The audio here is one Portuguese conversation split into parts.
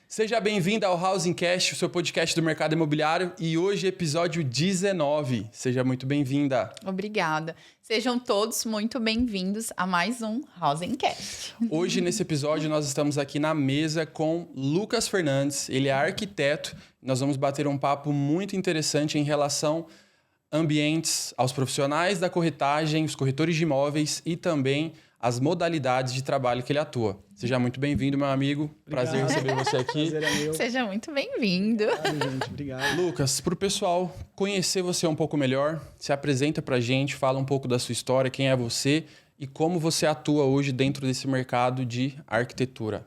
Seja bem-vindo ao Housingcast, o seu podcast do mercado imobiliário, e hoje episódio 19. Seja muito bem-vinda. Obrigada. Sejam todos muito bem-vindos a mais um Housingcast. Hoje, nesse episódio, nós estamos aqui na mesa com Lucas Fernandes. Ele é arquiteto. Nós vamos bater um papo muito interessante em relação ambientes aos profissionais da corretagem, os corretores de imóveis e também as modalidades de trabalho que ele atua. Seja muito bem-vindo, meu amigo. Obrigado. Prazer receber você aqui. Prazer é meu. Seja muito bem-vindo. Obrigado, gente. Obrigado. Lucas, para o pessoal conhecer você um pouco melhor, se apresenta para a gente, fala um pouco da sua história, quem é você e como você atua hoje dentro desse mercado de arquitetura.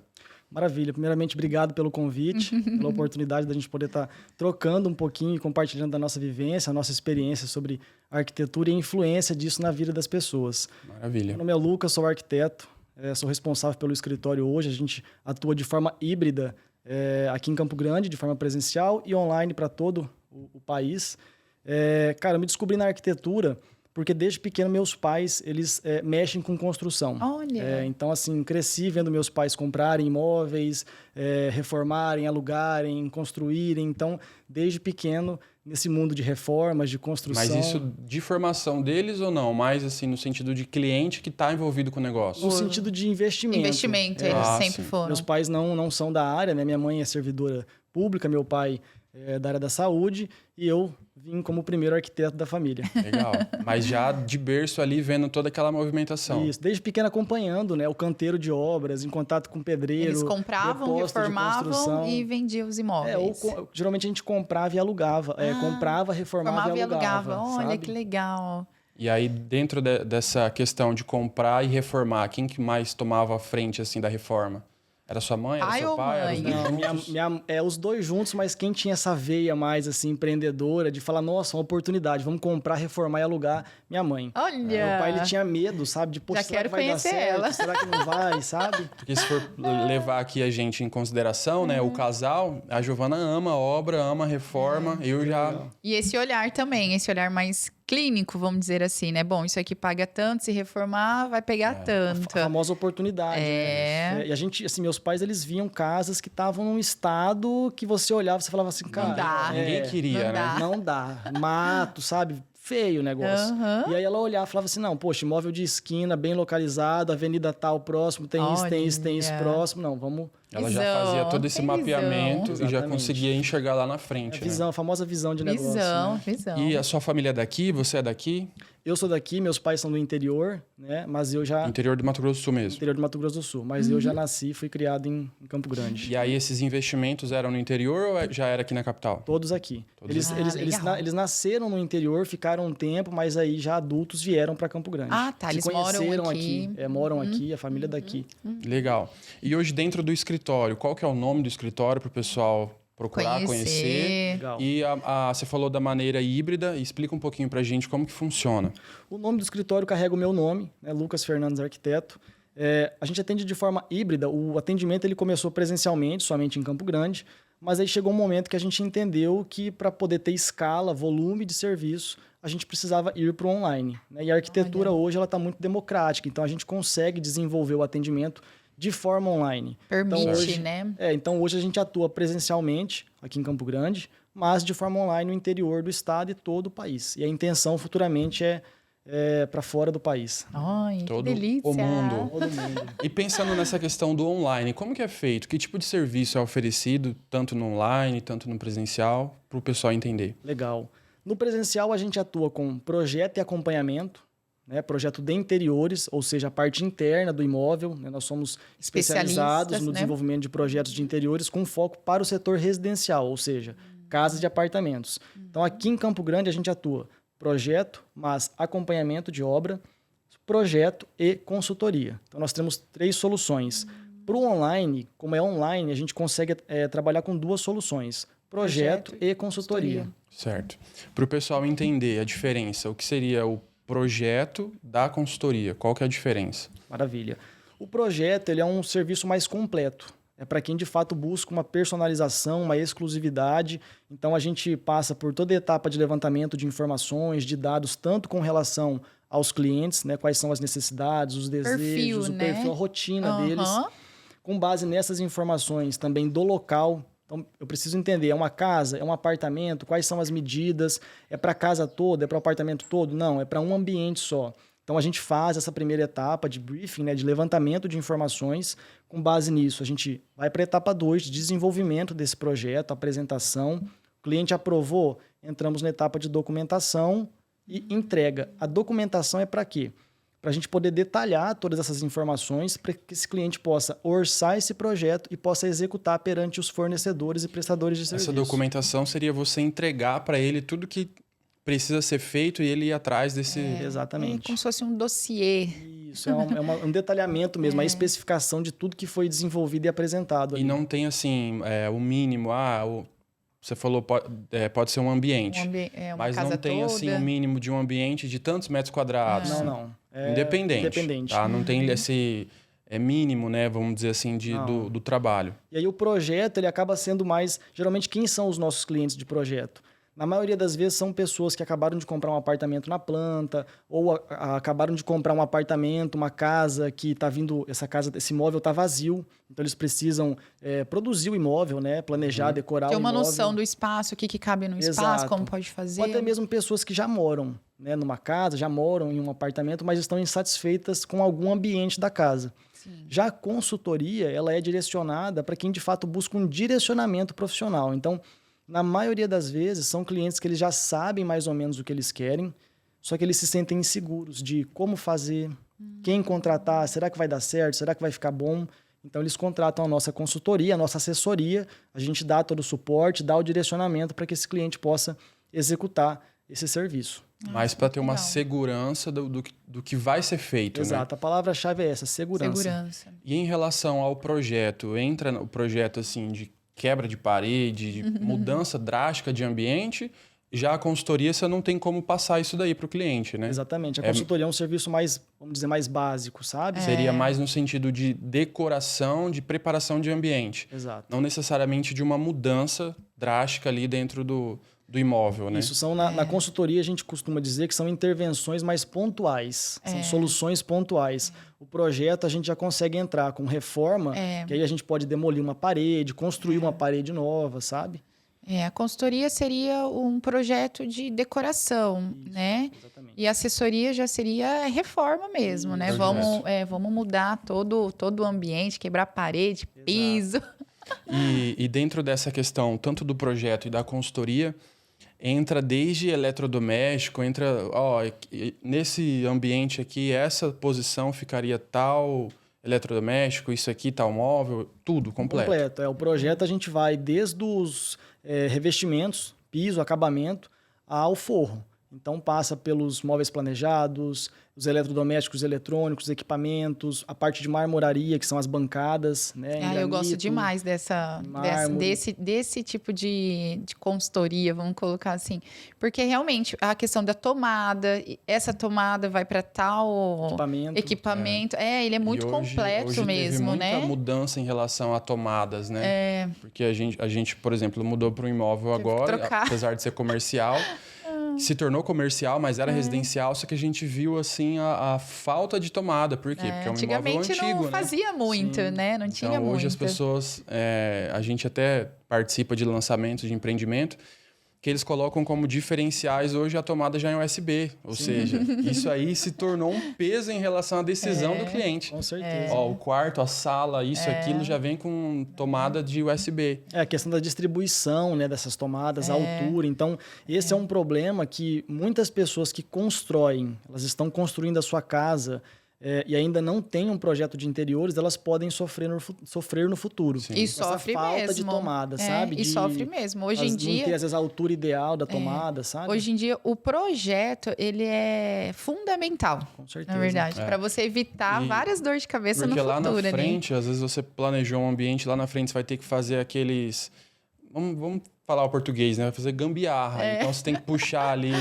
Maravilha. Primeiramente, obrigado pelo convite, pela oportunidade da gente poder estar trocando um pouquinho e compartilhando da nossa vivência, a nossa experiência sobre arquitetura e a influência disso na vida das pessoas. Maravilha. Meu nome é Lucas, sou arquiteto, sou responsável pelo escritório hoje. A gente atua de forma híbrida aqui em Campo Grande, de forma presencial e online para todo o país. Cara, eu me descobri na arquitetura porque desde pequeno meus pais, eles mexem com construção. Olha! Então, assim, cresci vendo meus pais comprarem imóveis, reformarem, alugarem, construírem. Então, desde pequeno, nesse mundo de reformas, de construção... Mas isso de formação deles ou não? Mais assim, no sentido de cliente que está envolvido com o negócio? No sentido de investimento. Investimento, eles sempre foram. Meus pais não são da área, né? Minha mãe é servidora pública, meu pai é da área da saúde e eu vim como o primeiro arquiteto da família. Legal. Mas já de berço ali, vendo toda aquela movimentação. Isso, desde pequeno acompanhando, né? O canteiro de obras, em contato com o pedreiro. Eles compravam, reformavam e vendiam os imóveis. Geralmente a gente comprava e alugava. Comprava, reformava e alugava. Olha que legal. E aí, dentro dessa questão de comprar e reformar, quem que mais tomava a frente assim da reforma? Era sua mãe? Era seu pai? Era os dois juntos? Os dois juntos, mas quem tinha essa veia mais assim, empreendedora, de falar, nossa, uma oportunidade, vamos comprar, reformar e alugar, minha mãe. Olha! Meu pai, ele tinha medo, sabe? De, já será quero que vai conhecer dar certo? ela. Será que não vai, sabe? Porque se for levar aqui a gente em consideração, né? O casal, a Giovana ama obra, ama reforma, eu já... E esse olhar também, esse olhar mais clínico, vamos dizer assim, né? Bom, isso aqui paga tanto, se reformar vai pegar tanto. A famosa oportunidade. Né? E a gente, assim, meus pais, eles viam casas que estavam num estado que você olhava e você falava assim, cara... Não dá. Ninguém queria, né? Não dá. Mato, sabe? Feio o negócio. E aí ela olhava e falava assim, não, poxa, imóvel de esquina, bem localizado, avenida tal próximo, tem isso próximo. Não, vamos... Ela já fazia todo esse mapeamento e já conseguia enxergar lá na frente. A famosa visão de negócio. Visão. E a sua família é daqui? Você é daqui? Eu sou daqui, meus pais são do interior, né? Mas eu já... Interior do Mato Grosso do Sul mesmo? Interior do Mato Grosso do Sul. Mas eu já nasci e fui criado em Campo Grande. E aí esses investimentos eram no interior ou já era aqui na capital? Todos aqui. Eles nasceram no interior, ficaram um tempo, mas aí já adultos vieram para Campo Grande. Ah, tá. Eles moram aqui. Moram aqui, a família daqui. Legal. E hoje dentro do escritório, qual que é o nome do escritório para o pessoal procurar, conhecer? Legal. E você falou da maneira híbrida, explica um pouquinho pra gente como que funciona. O nome do escritório carrega o meu nome, né? Lucas Fernandes, arquiteto. A gente atende de forma híbrida. O atendimento ele começou presencialmente, somente em Campo Grande, mas aí chegou um momento que a gente entendeu que para poder ter escala, volume de serviço, a gente precisava ir para o online. Né? E a arquitetura hoje ela está muito democrática, então a gente consegue desenvolver o atendimento de forma online. Permite, então, hoje, né? Então hoje a gente atua presencialmente aqui em Campo Grande, mas de forma online no interior do estado e todo o país. E a intenção futuramente é para fora do país. Ai, todo que delícia! O mundo. E pensando nessa questão do online, como que é feito? Que tipo de serviço é oferecido, tanto no online, tanto no presencial, para o pessoal entender? Legal. No presencial a gente atua com projeto e acompanhamento, né, projeto de interiores, ou seja, a parte interna do imóvel. Né, nós somos especializados no desenvolvimento de projetos de interiores com foco para o setor residencial, ou seja, casas de apartamentos. Então, aqui em Campo Grande, a gente atua projeto, mas acompanhamento de obra, projeto e consultoria. Então, nós temos 3 soluções. Para o online, como é online, a gente consegue trabalhar com 2 soluções, projeto e consultoria. Certo. Para o pessoal entender a diferença, o que seria o projeto da consultoria? Qual que é a diferença? Maravilha. O projeto ele é um serviço mais completo. É para quem de fato busca uma personalização, uma exclusividade. Então a gente passa por toda a etapa de levantamento de informações, de dados, tanto com relação aos clientes, né, quais são as necessidades, os desejos, perfil, a rotina deles, Com base nessas informações também do local, então eu preciso entender, é uma casa, é um apartamento, quais são as medidas, é para a casa toda, é para o apartamento todo? Não, é para um ambiente só. Então a gente faz essa primeira etapa de briefing, né, de levantamento de informações. Com base nisso, a gente vai para a etapa 2, de desenvolvimento desse projeto, apresentação. O cliente aprovou, entramos na etapa de documentação e entrega. A documentação é para quê? Para a gente poder detalhar todas essas informações para que esse cliente possa orçar esse projeto e possa executar perante os fornecedores e prestadores de serviço. Essa documentação seria você entregar para ele tudo que precisa ser feito e ele ir atrás desse... Exatamente. É como se fosse um dossiê. Isso, um detalhamento mesmo, a especificação de tudo que foi desenvolvido e apresentado. E não tem, assim, o mínimo, você falou, pode ser um ambiente, Uma mas casa não tem, toda. assim, o mínimo de um ambiente de tantos metros quadrados. Não. É Independente. Tá? Não tem esse mínimo, né, vamos dizer assim, do trabalho. E aí o projeto, ele acaba sendo mais... Geralmente, quem são os nossos clientes de projeto? Na maioria das vezes, são pessoas que acabaram de comprar um apartamento na planta ou acabaram de comprar um apartamento, uma casa que está vindo... Esse imóvel está vazio. Então, eles precisam produzir o imóvel, né? Planejar, decorar o imóvel. Ter uma noção do espaço, o que cabe no espaço, como pode fazer. Ou até mesmo pessoas que já moram, né, numa casa, já moram em um apartamento, mas estão insatisfeitas com algum ambiente da casa. Sim. Já a consultoria, ela é direcionada para quem, de fato, busca um direcionamento profissional. Então, na maioria das vezes, são clientes que eles já sabem mais ou menos o que eles querem, só que eles se sentem inseguros de como fazer, quem contratar, será que vai dar certo, será que vai ficar bom? Então, eles contratam a nossa consultoria, a nossa assessoria, a gente dá todo o suporte, dá o direcionamento para que esse cliente possa executar esse serviço. Mas para ter uma segurança do que vai ser feito, Exato, né? A palavra-chave é essa, segurança. E em relação ao projeto, entra no projeto assim de quebra de parede, de mudança drástica de ambiente, já a consultoria você não tem como passar isso daí para o cliente, né? Exatamente. A consultoria é um serviço mais, vamos dizer, mais básico, sabe? Seria mais no sentido de decoração, de preparação de ambiente. Exato. Não necessariamente de uma mudança drástica ali dentro do imóvel, né? Isso, na consultoria a gente costuma dizer que são intervenções mais pontuais, são soluções pontuais. O projeto a gente já consegue entrar com reforma, que aí a gente pode demolir uma parede, construir uma parede nova, sabe? A consultoria seria um projeto de decoração, né? Exatamente. E a assessoria já seria reforma mesmo, né? Vamos mudar todo o ambiente, quebrar parede, piso. E dentro dessa questão, tanto do projeto e da consultoria, entra desde eletrodoméstico, nesse ambiente aqui, essa posição ficaria tal eletrodoméstico, isso aqui, tal móvel, tudo completo. Completo. O projeto a gente vai desde os revestimentos, piso, acabamento, ao forro. Então, passa pelos móveis planejados, os eletrodomésticos eletrônicos, equipamentos, a parte de marmoraria, que são as bancadas, né? Eu gosto demais desse tipo de consultoria, vamos colocar assim. Porque, realmente, a questão da tomada, essa tomada vai para tal equipamento. Ele é muito completo hoje mesmo, teve muita mudança em relação a tomadas, né? Porque a gente, por exemplo, mudou para um imóvel agora, apesar de ser comercial... Se tornou comercial, mas era residencial, só que a gente viu assim a falta de tomada. Por quê? Porque é um imóvel antigo, antigamente não fazia muito, né? Não tinha então, muito. Hoje as pessoas... a gente até participa de lançamentos de empreendimento que eles colocam como diferenciais hoje a tomada já em USB. Ou seja, isso aí se tornou um peso em relação à decisão do cliente. Com certeza. O quarto, a sala, aquilo já vem com tomada de USB. A questão da distribuição, né, dessas tomadas, a altura. Então, esse é um problema que muitas pessoas que constroem, elas estão construindo a sua casa... e ainda não tem um projeto de interiores, elas podem sofrer no futuro. Sim. E sofre falta mesmo. de tomada, sabe? E sofre mesmo. Hoje em dia... Não ter, às vezes, a altura ideal da tomada, sabe? Hoje em dia, o projeto, ele é fundamental. Com certeza. Na verdade. Para você evitar várias dores de cabeça no futuro. Porque lá na frente, às vezes você planejou um ambiente, lá na frente você vai ter que fazer aqueles... Vamos falar o português, né? Vai fazer gambiarra. Então, você tem que puxar ali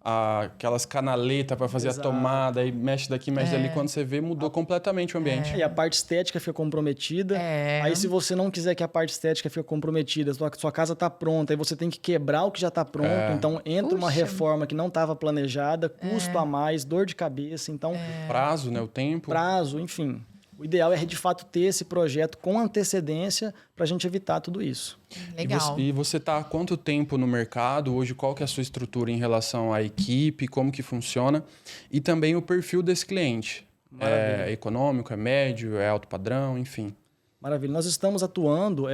aquelas canaletas para fazer a tomada, aí mexe daqui, mexe dali. Quando você vê, mudou completamente o ambiente. E a parte estética fica comprometida. Aí, se você não quiser que a parte estética fique comprometida, sua casa está pronta, aí você tem que quebrar o que já está pronto. Então, entra uma reforma que não estava planejada, custo a mais, dor de cabeça. Então, prazo, né? O tempo. Prazo, enfim. O ideal é, de fato, ter esse projeto com antecedência para a gente evitar tudo isso. Legal. E você está há quanto tempo no mercado? Hoje, qual que é a sua estrutura em relação à equipe? Como que funciona? E também o perfil desse cliente. É econômico, é médio, é alto padrão, enfim. Maravilha. Nós estamos atuando...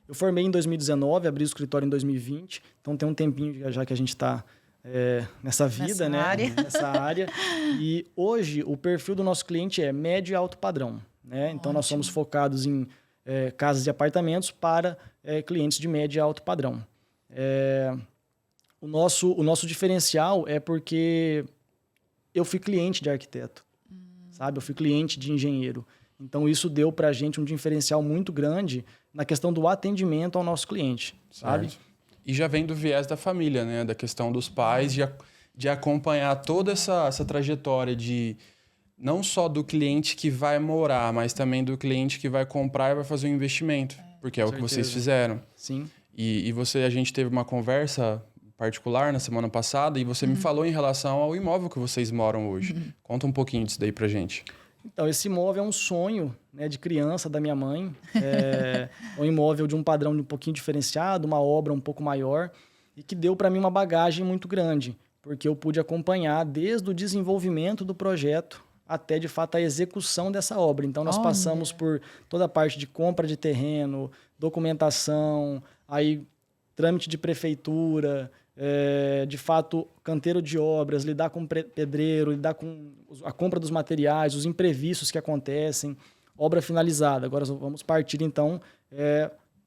Eu formei em 2019, abri o escritório em 2020. Então, tem um tempinho já que a gente está... nessa vida, nessa área. E hoje o perfil do nosso cliente é médio e alto padrão, né? Então nós somos focados em casas de apartamentos para clientes de médio e alto padrão. O nosso diferencial é porque eu fui cliente de arquiteto, sabe? Eu fui cliente de engenheiro. Então isso deu para a gente um diferencial muito grande na questão do atendimento ao nosso cliente, sabe? Certo. E já vem do viés da família, né? Da questão dos pais, de acompanhar toda essa trajetória de não só do cliente que vai morar, mas também do cliente que vai comprar e vai fazer um investimento. Porque é o que vocês fizeram. Sim. E a gente teve uma conversa particular na semana passada e você me falou em relação ao imóvel que vocês moram hoje. Conta um pouquinho disso daí pra gente. Então, esse imóvel é um sonho, né, de criança da minha mãe. É um imóvel de um padrão um pouquinho diferenciado, uma obra um pouco maior e que deu para mim uma bagagem muito grande, porque eu pude acompanhar desde o desenvolvimento do projeto até, de fato, a execução dessa obra. Então, nós passamos por toda a parte de compra de terreno, documentação, aí trâmite de prefeitura... de fato, canteiro de obras, lidar com pedreiro, lidar com a compra dos materiais, os imprevistos que acontecem, obra finalizada. Agora vamos partir, então,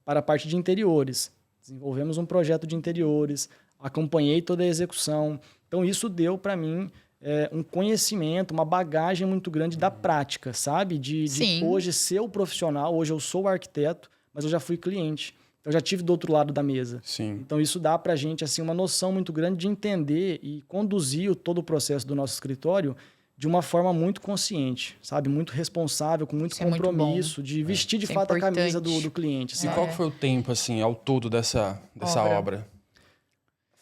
para a parte de interiores. Desenvolvemos um projeto de interiores, acompanhei toda a execução. Então, isso deu para mim um conhecimento, uma bagagem muito grande da prática, sabe? De hoje ser o profissional, hoje eu sou o arquiteto, mas eu já fui cliente. Eu já estive do outro lado da mesa. Sim. Então, isso dá para a gente assim, uma noção muito grande de entender e conduzir todo o processo do nosso escritório de uma forma muito consciente, sabe? Muito responsável, com muito compromisso, de vestir de fato a camisa do cliente. E qual foi o tempo, assim, ao todo dessa obra?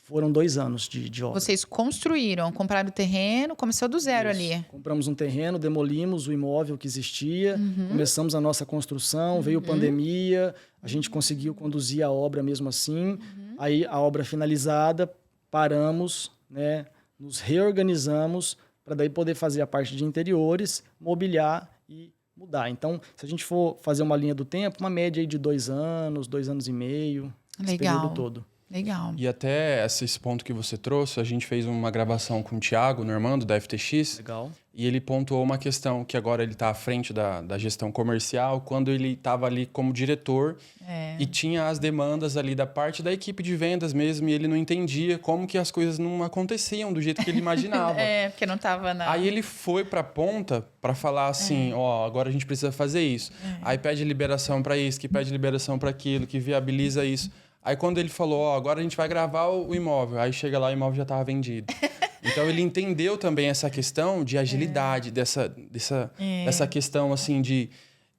Foram 2 anos de obra. Vocês construíram, compraram o terreno, começou do zero ali. Compramos um terreno, demolimos o imóvel que existia, começamos a nossa construção, veio pandemia, a gente conseguiu conduzir a obra mesmo assim. Aí, a obra finalizada, paramos, né, nos reorganizamos para daí poder fazer a parte de interiores, mobiliar e mudar. Então, se a gente for fazer uma linha do tempo, uma média aí de 2 anos, 2 anos e meio, esse período todo. Legal. E até esse ponto que você trouxe, a gente fez uma gravação com o Thiago Normando, da FTX. Legal. E ele pontuou uma questão que agora ele está à frente da gestão comercial, quando ele estava ali como diretor e tinha as demandas ali da parte da equipe de vendas mesmo, e ele não entendia como que as coisas não aconteciam do jeito que ele imaginava. Porque não estava nada. Aí ele foi para a ponta para falar assim, agora a gente precisa fazer isso. Aí pede liberação para isso, que pede liberação para aquilo, que viabiliza isso. Aí quando ele falou, agora a gente vai gravar o imóvel, aí chega lá, o imóvel já estava vendido. Então ele entendeu também essa questão de agilidade, dessa questão assim de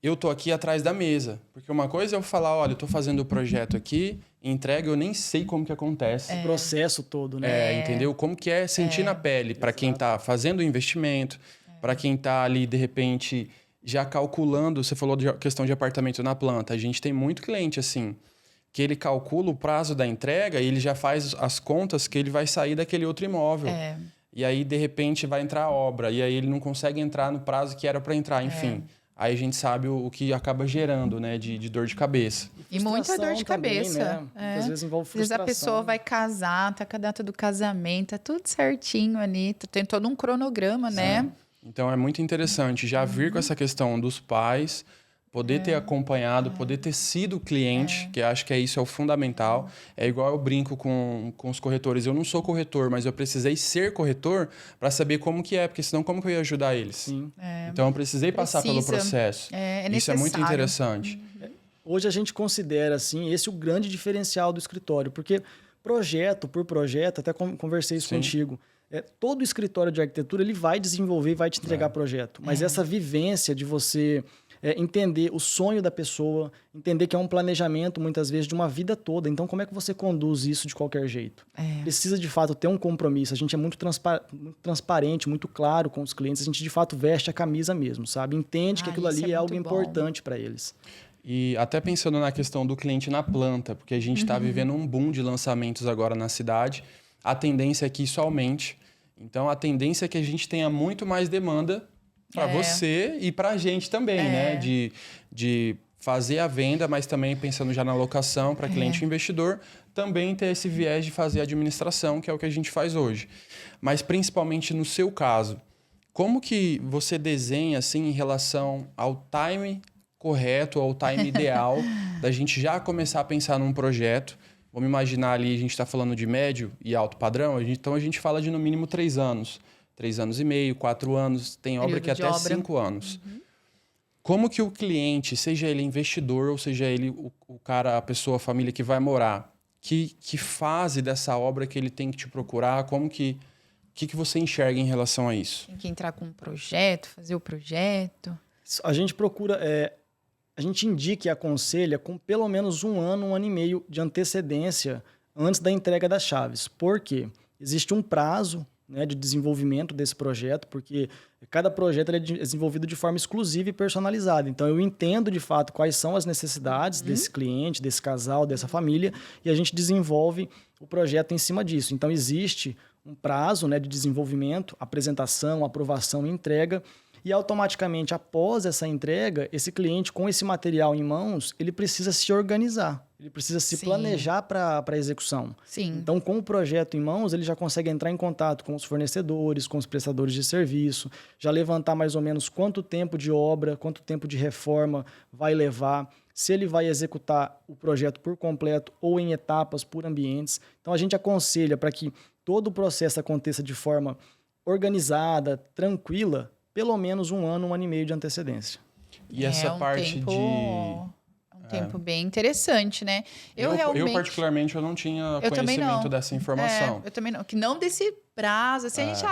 eu tô aqui atrás da mesa. Porque uma coisa é eu falar, olha, eu tô fazendo o projeto aqui, entrega, eu nem sei como que acontece. O processo todo, né? Entendeu? Como que é sentir na pele para quem tá fazendo o investimento, para quem tá ali, de repente, já calculando. Você falou de questão de apartamento na planta. A gente tem muito cliente assim, que ele calcula o prazo da entrega e ele já faz as contas que ele vai sair daquele outro imóvel. E aí, de repente, vai entrar a obra. E aí ele não consegue entrar no prazo que era para entrar, enfim. Aí a gente sabe o que acaba gerando, né, de dor de cabeça. E muita dor de cabeça. Também, né? Às vezes envolve frustração. Às vezes a pessoa vai casar, tá com a data do casamento, tá tudo certinho ali. Tem todo um cronograma, né? Então, é muito interessante já vir com essa questão dos pais, poder ter acompanhado, poder ter sido cliente, que acho que isso é o fundamental. É igual eu brinco com os corretores. Eu não sou corretor, mas eu precisei ser corretor para saber como que é, porque senão como que eu ia ajudar eles? Sim. Então eu precisei passar pelo processo. Isso é muito interessante. Hoje a gente considera assim, esse o grande diferencial do escritório, porque projeto por projeto, até conversei isso contigo, todo escritório de arquitetura ele vai desenvolver e vai te entregar projeto, mas essa vivência de você entender o sonho da pessoa, entender que é um planejamento, muitas vezes, de uma vida toda. Então, como é que você conduz isso de qualquer jeito? Precisa, de fato, ter um compromisso. A gente é muito transparente, muito claro com os clientes. A gente, de fato, veste a camisa mesmo, sabe? Entende que aquilo ali é algo importante para eles. E até pensando na questão do cliente na planta, porque a gente está vivendo um boom de lançamentos agora na cidade, a tendência é que isso aumente. Então, a tendência é que a gente tenha muito mais demanda para você e para a gente também, né? De fazer a venda, mas também pensando já na locação para cliente e investidor, também ter esse viés de fazer a administração, que é o que a gente faz hoje. Mas, principalmente no seu caso, como que você desenha assim, em relação ao time correto, ao time ideal da gente já começar a pensar num projeto? Vamos imaginar ali, a gente está falando de médio e alto padrão, então a gente fala de no mínimo 3 anos. 3 anos e meio, 4 anos, tem obra que até 5 anos. Como que o cliente, seja ele investidor ou seja ele o cara, a pessoa, a família que vai morar, que fase dessa obra que ele tem que te procurar, como que você enxerga em relação a isso? Tem que entrar com um projeto, fazer o projeto. A gente procura... A gente indica e aconselha com pelo menos 1 ano, 1 ano e meio de antecedência antes da entrega das chaves. Por quê? Existe um prazo, né, de desenvolvimento desse projeto, porque cada projeto é desenvolvido de forma exclusiva e personalizada. Então, eu entendo, de fato, quais são as necessidades desse cliente, desse casal, dessa família, e a gente desenvolve o projeto em cima disso. Então, existe um prazo, né, de desenvolvimento, apresentação, aprovação e entrega. E automaticamente, após essa entrega, esse cliente, com esse material em mãos, ele precisa se organizar. Ele precisa se planejar para a execução. Então, com o projeto em mãos, ele já consegue entrar em contato com os fornecedores, com os prestadores de serviço, já levantar mais ou menos quanto tempo de obra, quanto tempo de reforma vai levar, se ele vai executar o projeto por completo ou em etapas, por ambientes. Então, a gente aconselha para que todo o processo aconteça de forma organizada, tranquila, pelo menos 1 ano, 1 ano e meio de antecedência. E essa parte de... Um tempo bem interessante, né? Eu particularmente, eu não tinha conhecimento dessa informação. Eu também não. Que não desse prazo, assim, a gente...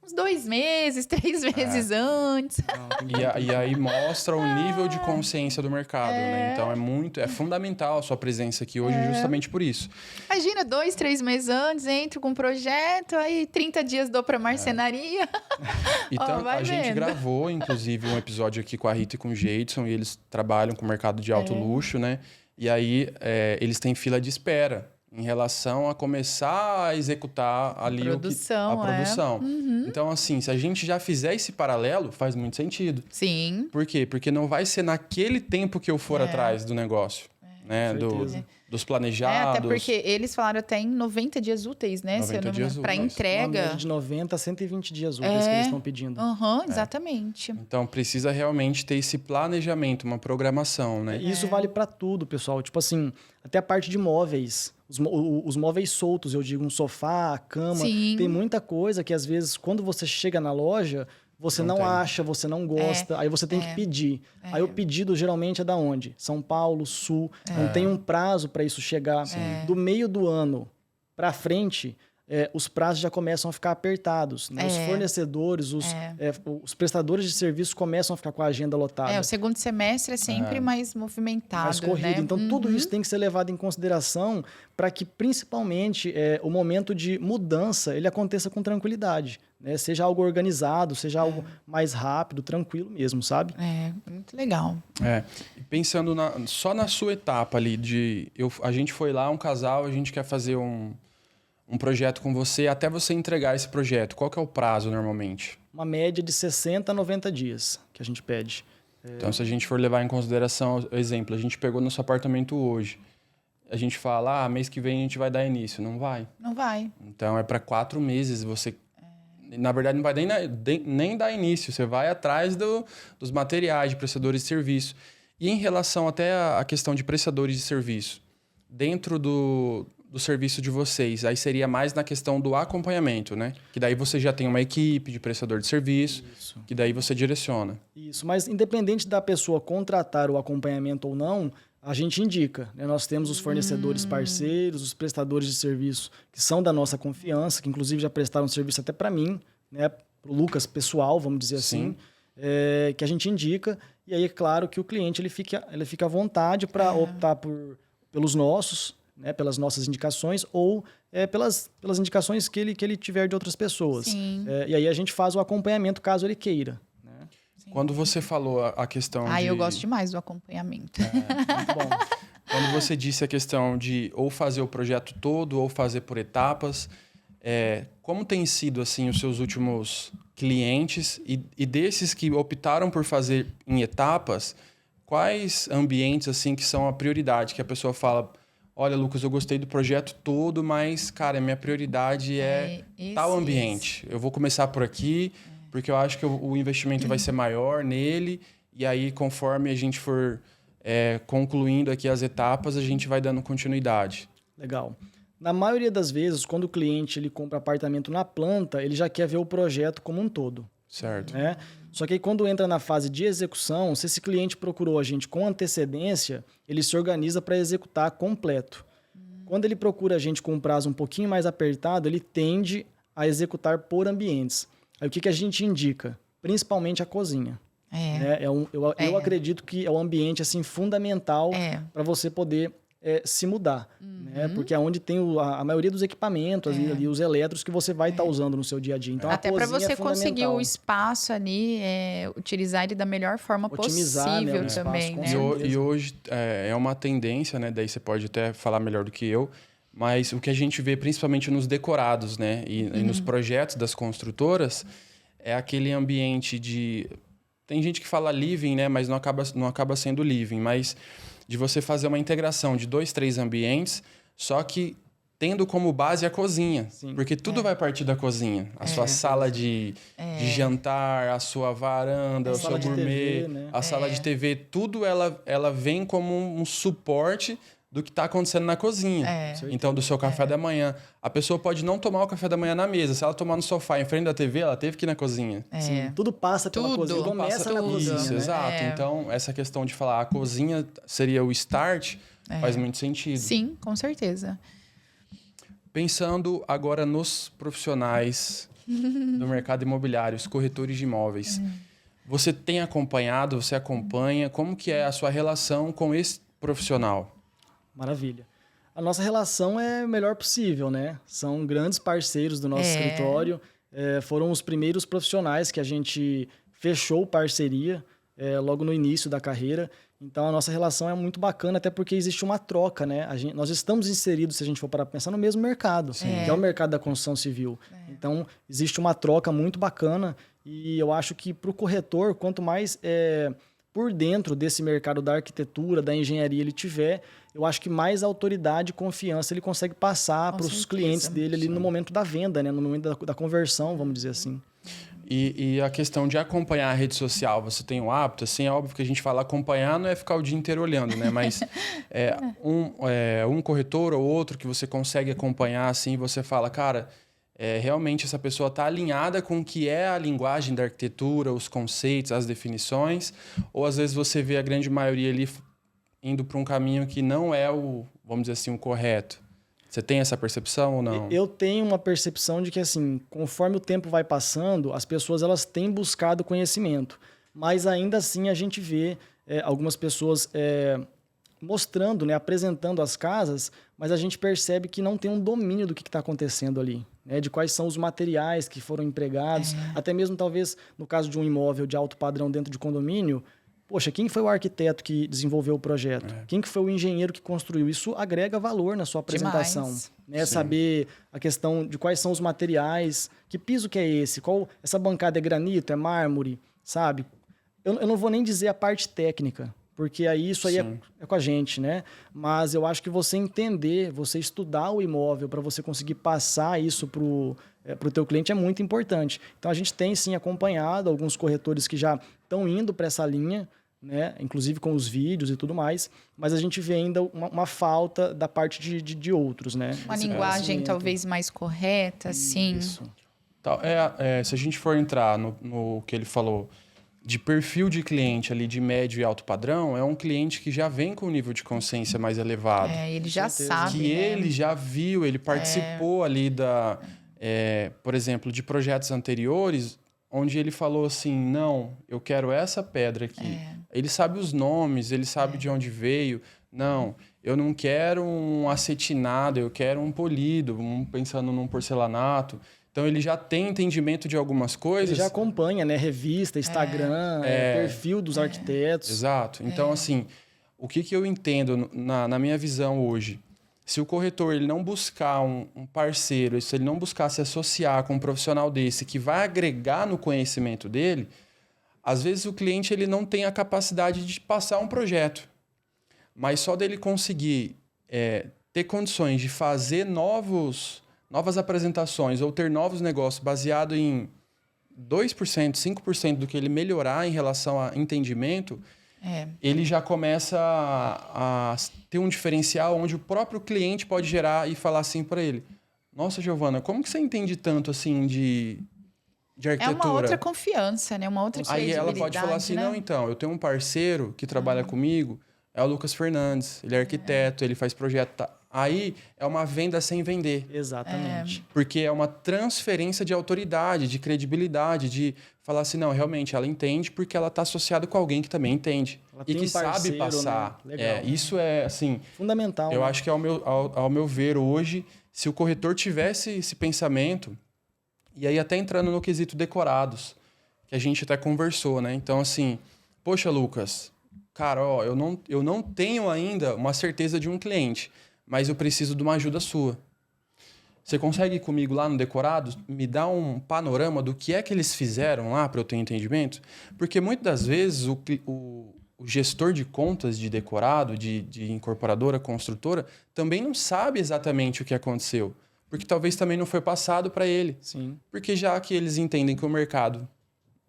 uns 2 meses, 3 meses antes. E aí mostra o nível de consciência do mercado, né? Então é fundamental a sua presença aqui hoje justamente por isso. Imagina, 2, 3 meses antes, entro com um projeto, aí 30 dias dou para marcenaria. Então, a gente gravou, inclusive, um episódio aqui com a Rita e com o Jadson, e eles trabalham com o mercado de alto luxo, né? E aí eles têm fila de espera em relação a começar a executar ali a produção. Então, assim, se a gente já fizer esse paralelo, faz muito sentido. Sim. Por quê? Porque não vai ser naquele tempo que eu for atrás do negócio, né? Dos planejados. Até porque eles falaram até em 90 dias úteis, né? 90 dias úteis. Para entrega. De 90 a 120 dias úteis que eles estão pedindo. Exatamente. Então, precisa realmente ter esse planejamento, uma programação, né? Isso vale para tudo, pessoal. Tipo assim, até a parte de móveis. Os móveis soltos, eu digo, um sofá, a cama. Sim. Tem muita coisa que, às vezes, quando você chega na loja, você não acha, você não gosta, aí você tem que pedir. Aí o pedido geralmente é da onde? São Paulo, Sul. Não tem um prazo para isso chegar. Do meio do ano para frente, os prazos já começam a ficar apertados. Né? Os fornecedores, os prestadores de serviço começam a ficar com a agenda lotada. O segundo semestre é sempre mais movimentado. Mais corrido. Né? Então, tudo isso tem que ser levado em consideração para que, principalmente, o momento de mudança ele aconteça com tranquilidade. Né? Seja algo organizado, seja algo mais rápido, tranquilo mesmo, sabe? Muito legal. Pensando só na sua etapa ali, a gente foi lá, um casal, a gente quer fazer um projeto com você, até você entregar esse projeto. Qual que é o prazo, normalmente? Uma média de 60 a 90 dias que a gente pede. Então, se a gente for levar em consideração, exemplo, a gente pegou nosso apartamento hoje. A gente fala, mês que vem a gente vai dar início. Não vai. Não vai. Então, é para 4 meses. Você, na verdade, não vai nem dar início. Você vai atrás dos materiais, de prestadores de serviço. E em relação até à questão de prestadores de serviço, dentro do serviço de vocês, aí seria mais na questão do acompanhamento, né? Que daí você já tem uma equipe de prestador de serviço, que daí você direciona. Isso, mas independente da pessoa contratar o acompanhamento ou não, a gente indica. Né? Nós temos os fornecedores parceiros, os prestadores de serviço que são da nossa confiança, que inclusive já prestaram serviço até para mim, né? Para o Lucas pessoal, vamos dizer assim. que a gente indica. E aí, é claro que o cliente ele fica à vontade para optar pelos nossos, né, pelas nossas indicações ou pelas indicações que ele tiver de outras pessoas. E aí a gente faz o acompanhamento caso ele queira. Né? Quando você falou a questão de... eu gosto demais do acompanhamento. Muito bom. Quando você disse a questão de ou fazer o projeto todo ou fazer por etapas, como tem sido assim os seus últimos clientes e desses que optaram por fazer em etapas, quais ambientes assim que são a prioridade, que a pessoa fala, olha, Lucas, eu gostei do projeto todo, mas, cara, minha prioridade é tal ambiente. Eu vou começar por aqui, porque eu acho que o investimento vai ser maior nele, e aí, conforme a gente for concluindo aqui as etapas, a gente vai dando continuidade. Legal. Na maioria das vezes, quando o cliente ele compra apartamento na planta, ele já quer ver o projeto como um todo. Certo. Né? Só que aí, quando entra na fase de execução, se esse cliente procurou a gente com antecedência, ele se organiza para executar completo. Quando ele procura a gente com um prazo um pouquinho mais apertado, ele tende a executar por ambientes. Aí o que a gente indica? Principalmente a cozinha. Né? Eu acredito que é um ambiente assim, fundamental para você poder se mudar. Né? Porque é onde tem a maioria dos equipamentos, ali, os elétricos que você vai estar usando no seu dia a dia. Então, até para você conseguir o espaço ali, utilizar ele da melhor forma possível, né, também. Né? E hoje é uma tendência, né? Daí você pode até falar melhor do que eu, mas o que a gente vê principalmente nos decorados, né? E nos projetos das construtoras, é aquele ambiente de... Tem gente que fala living, né? Mas não acaba sendo living, mas de você fazer uma integração de 2, 3 ambientes, só que tendo como base a cozinha. Sim. Porque tudo vai partir da cozinha. A sua sala de jantar, a sua varanda, o seu gourmet, TV, né? A sala de TV, tudo ela vem como um suporte do que está acontecendo na cozinha. Então, do seu café da manhã. A pessoa pode não tomar o café da manhã na mesa. Se ela tomar no sofá, em frente da TV, ela teve que ir na cozinha. Sim, tudo passa pela cozinha. Começa na cozinha. Isso, né? Exato. Então, essa questão de falar a cozinha seria o start, faz muito sentido. Sim, com certeza. Pensando agora nos profissionais do mercado imobiliário, os corretores de imóveis. Você tem acompanhado, você acompanha, como que é a sua relação com esse profissional? Maravilha. A nossa relação é a melhor possível, né? São grandes parceiros do nosso escritório. Foram os primeiros profissionais que a gente fechou parceria logo no início da carreira. Então, a nossa relação é muito bacana, até porque existe uma troca, né? Nós estamos inseridos, se a gente for para pensar, no mesmo mercado, que é o mercado da construção civil. Então, existe uma troca muito bacana e eu acho que para o corretor, quanto mais por dentro desse mercado da arquitetura, da engenharia ele tiver, eu acho que mais autoridade e confiança ele consegue passar para os clientes dele ali no momento da venda, né? No momento da conversão, vamos dizer assim. E a questão de acompanhar a rede social, você tem o hábito? Assim, é óbvio que a gente fala acompanhar não é ficar o dia inteiro olhando, né? Mas um corretor ou outro que você consegue acompanhar, assim, você fala, cara, realmente essa pessoa está alinhada com o que é a linguagem da arquitetura, os conceitos, as definições, ou às vezes você vê a grande maioria ali indo para um caminho que não é vamos dizer assim, o correto. Você tem essa percepção ou não? Eu tenho uma percepção de que, assim, conforme o tempo vai passando, as pessoas elas têm buscado conhecimento. Mas ainda assim a gente vê algumas pessoas mostrando, né, apresentando as casas, mas a gente percebe que não tem um domínio do que está acontecendo ali, né, de quais são os materiais que foram empregados, até mesmo talvez no caso de um imóvel de alto padrão dentro de condomínio. Poxa, quem foi o arquiteto que desenvolveu o projeto? Quem que foi o engenheiro que construiu? Isso agrega valor na sua apresentação. Né? Saber a questão de quais são os materiais, que piso que é esse, essa bancada é granito, é mármore, sabe? Eu não vou nem dizer a parte técnica, porque aí isso aí é com a gente, né? Mas eu acho que você entender, você estudar o imóvel para você conseguir passar isso para o teu cliente é muito importante. Então, a gente tem, sim, acompanhado alguns corretores que já estão indo para essa linha, né? Inclusive com os vídeos e tudo mais, mas a gente vê ainda uma falta da parte de outros, né? Uma linguagem talvez mais correta, assim. Isso. Se a gente for entrar no que ele falou de perfil de cliente ali de médio e alto padrão, é um cliente que já vem com um nível de consciência mais elevado. Ele já sabe, que ele já viu, ele participou ali por exemplo, de projetos anteriores onde ele falou assim, não, eu quero essa pedra aqui. Ele sabe os nomes, ele sabe de onde veio. Não, eu não quero um acetinado, eu quero um polido, pensando num porcelanato. Então, ele já tem entendimento de algumas coisas. Ele já acompanha, né? Revista, Instagram, perfil dos arquitetos. Exato. Então, assim, o que eu entendo na minha visão hoje? Se o corretor ele não buscar um parceiro, se ele não buscar se associar com um profissional desse que vai agregar no conhecimento dele, às vezes o cliente ele não tem a capacidade de passar um projeto. Mas só dele conseguir ter condições de fazer novas apresentações ou ter novos negócios baseado em 2%, 5% do que ele melhorar em relação a entendimento, ele já começa a ter um diferencial onde o próprio cliente pode gerar e falar assim para ele: nossa, Giovana, como que você entende tanto assim de arquitetura? É uma outra confiança, né? Uma outra credibilidade. Aí ela pode falar assim, né? não, então, eu tenho um parceiro que trabalha comigo, é o Lucas Fernandes, ele é arquiteto, ele faz projeto. Tá. Aí é uma venda sem vender. Exatamente. Porque é uma transferência de autoridade, de credibilidade, de falar assim, não, realmente, ela entende porque ela está associada com alguém que também entende. Ela e tem que um parceiro, sabe passar. né? Legal, isso é, assim... fundamental. Eu acho que, ao meu ver, hoje, se o corretor tivesse esse pensamento, e aí até entrando no quesito decorados, que a gente até conversou, né? Então, assim, poxa, Lucas, cara, ó, eu não tenho ainda uma certeza de um cliente, mas eu preciso de uma ajuda sua. Você consegue ir comigo lá no Decorados, me dar um panorama do que é que eles fizeram lá para eu ter entendimento? Porque muitas das vezes o gestor de contas de decorado, de incorporadora, construtora, também não sabe exatamente o que aconteceu. Porque talvez também não foi passado para ele. Sim. Porque já que eles entendem que o mercado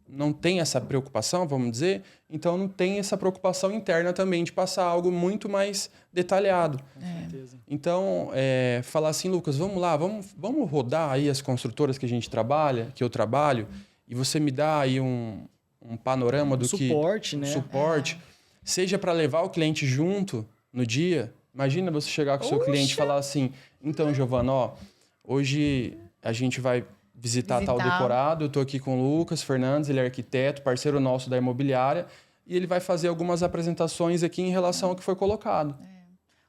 não tem essa preocupação, vamos dizer, então não tem essa preocupação interna também de passar algo muito mais detalhado. Com certeza. Então, falar assim, Lucas, vamos lá, vamos rodar aí as construtoras que a gente trabalha, que eu trabalho, e você me dá aí um panorama do suporte, que... né? Suporte, seja para levar o cliente junto no dia. Imagina você chegar com o seu cliente e falar assim, então, Giovana, ó, hoje a gente vai visitar tal decorado, eu estou aqui com o Lucas Fernandes, ele é arquiteto, parceiro nosso da imobiliária, e ele vai fazer algumas apresentações aqui em relação ao que foi colocado.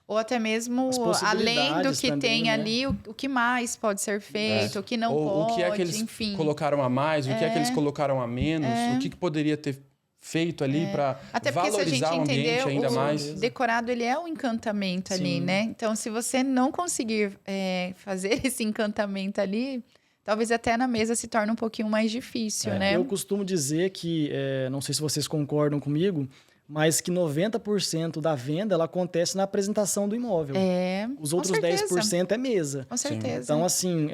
Ou até mesmo, além do que também, tem, né? Ali, o que mais pode ser feito, o que não pode, o que é que eles colocaram a mais, o que é que eles colocaram a menos, o que poderia ter feito ali para valorizar o ambiente ainda mais. O decorado, ele é um encantamento ali, né? Então, se você não conseguir fazer esse encantamento ali, talvez até na mesa se torne um pouquinho mais difícil, né? Eu costumo dizer que, não sei se vocês concordam comigo, mas que 90% da venda ela acontece na apresentação do imóvel. Os outros 10% é mesa. Com certeza. Então, assim,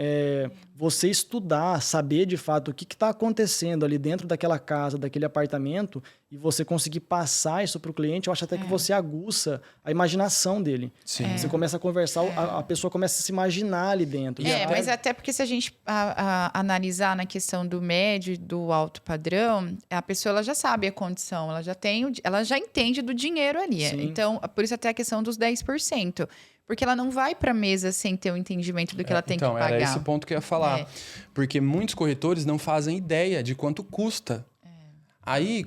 você estudar, saber de fato o que está acontecendo ali dentro daquela casa, daquele apartamento, e você conseguir passar isso para o cliente, eu acho até que você aguça a imaginação dele. Sim. Você começa a conversar, a pessoa começa a se imaginar ali dentro. Mas até porque se a gente analisar na questão do médio e do alto padrão, a pessoa ela já sabe a condição, ela já entende do dinheiro ali. Sim. Então, por isso até a questão dos 10%. Porque ela não vai para a mesa sem ter o entendimento do que ela tem que pagar. Então, era esse ponto que eu ia falar. Porque muitos corretores não fazem ideia de quanto custa. Aí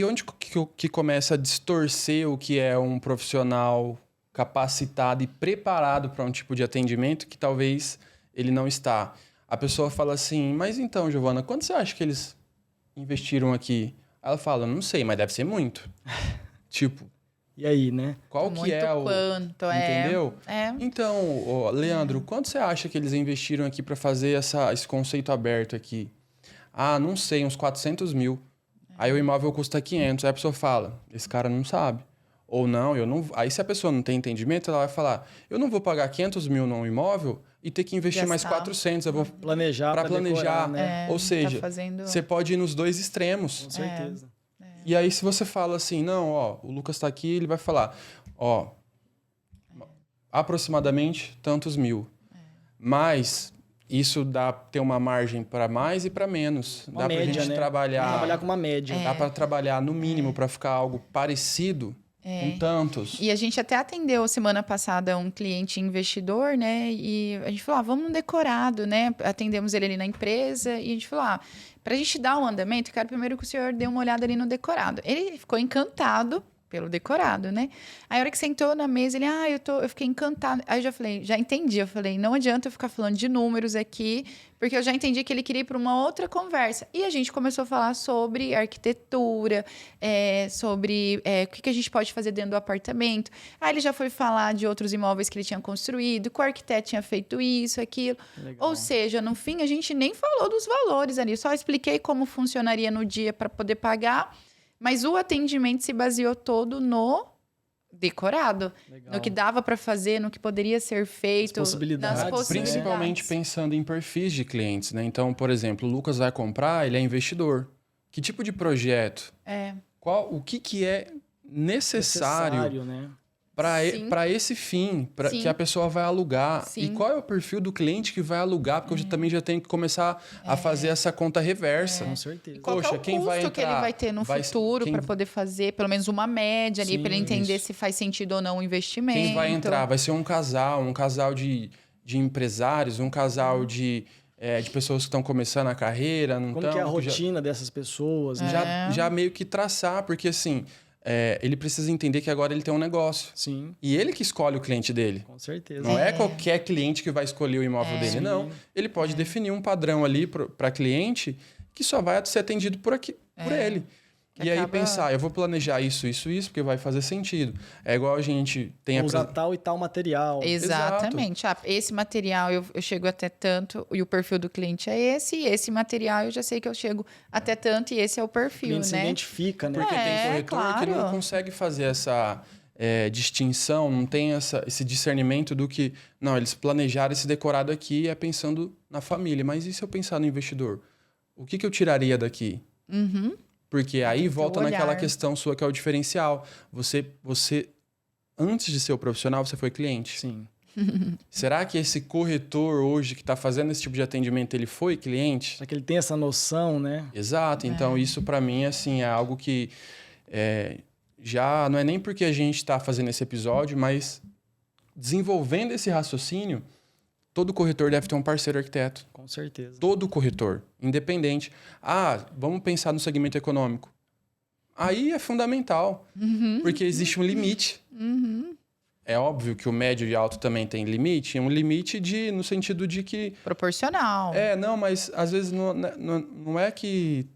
onde que começa a distorcer o que é um profissional capacitado e preparado para um tipo de atendimento que talvez ele não está. A pessoa fala assim, mas então, Giovana, quanto você acha que eles investiram aqui? Ela fala, não sei, mas deve ser muito. Tipo... E aí, né? Qual que é o... Quanto, entendeu? Então, Leandro, quanto você acha que eles investiram aqui para fazer esse conceito aberto aqui? Ah, não sei, uns 400 mil. Aí o imóvel custa 500. Aí a pessoa fala, esse cara não sabe. Ou não, eu não... Aí se a pessoa não tem entendimento, ela vai falar, eu não vou pagar 500 mil num imóvel e ter que investir mais 400. Eu vou planejar para planejar. Decorar, né? Ou seja, você pode ir nos dois extremos. Com certeza. E aí, se você fala assim, não, ó, o Lucas está aqui, ele vai falar, ó, aproximadamente tantos mil. Mas isso tem uma margem para mais e para menos. Uma média, pra gente trabalhar com uma média. Dá para trabalhar no mínimo para ficar algo parecido. com tantos. E a gente até atendeu semana passada um cliente investidor, né? E a gente falou, vamos no decorado, né? Atendemos ele ali na empresa e a gente falou, para a gente dar um andamento, eu quero primeiro que o senhor dê uma olhada ali no decorado. Ele ficou encantado pelo decorado, né? Aí a hora que sentou na mesa, ele, eu fiquei encantado. Aí eu já falei, já entendi. Eu falei, não adianta eu ficar falando de números aqui, porque eu já entendi que ele queria ir para uma outra conversa. E a gente começou a falar sobre arquitetura, sobre o que a gente pode fazer dentro do apartamento. Aí ele já foi falar de outros imóveis que ele tinha construído, que o arquiteto tinha feito isso, aquilo. Legal. Ou seja, no fim, a gente nem falou dos valores ali, só expliquei como funcionaria no dia para poder pagar. Mas o atendimento se baseou todo no decorado. Legal. No que dava para fazer, no que poderia ser feito. Nas possibilidades. Principalmente pensando em perfis de clientes, né? Então, por exemplo, o Lucas vai comprar, ele é investidor. Que tipo de projeto? O que é necessário né? Para esse fim, para que a pessoa vai alugar. Sim. E qual é o perfil do cliente que vai alugar? Porque eu também já tenho que começar a fazer essa conta reversa. Com certeza. E qual é o custo que ele vai ter no futuro para poder fazer pelo menos uma média ali, para ele entender se faz sentido ou não o investimento. Quem vai entrar? Vai ser um casal de empresários, um casal de pessoas que estão começando a carreira. Como que é a rotina dessas pessoas? Né? Já meio que traçar, porque assim... ele precisa entender que agora ele tem um negócio. Sim. E ele que escolhe o cliente dele. Com certeza. Não é qualquer cliente que vai escolher o imóvel dele, não. Ele pode definir um padrão ali para cliente que só vai ser atendido por ele. E aí pensar, eu vou planejar isso, porque vai fazer sentido. É igual a gente tem... Usar tal e tal material. Exatamente. Esse material eu chego até tanto e o perfil do cliente é esse. E esse material eu já sei que eu chego até tanto e esse é o perfil, né? Se identifica, né? Porque tem corretor que não consegue fazer essa distinção, não tem esse discernimento do que... Não, eles planejaram esse decorado aqui pensando na família. Mas e se eu pensar no investidor? O que eu tiraria daqui? Uhum. Porque aí volta naquela questão sua que é o diferencial. Você, antes de ser o profissional, você foi cliente. Sim. Será que esse corretor hoje que está fazendo esse tipo de atendimento, ele foi cliente? Será que ele tem essa noção, né? Exato. Então, isso para mim assim, é algo que já não é nem porque a gente está fazendo esse episódio, mas desenvolvendo esse raciocínio, todo corretor deve ter um parceiro arquiteto. Com certeza. Todo corretor, independente. Vamos pensar no segmento econômico. Aí é fundamental, porque existe um limite. É óbvio que o médio e alto também tem limite, um limite no sentido de que... Proporcional. Não, mas às vezes não é que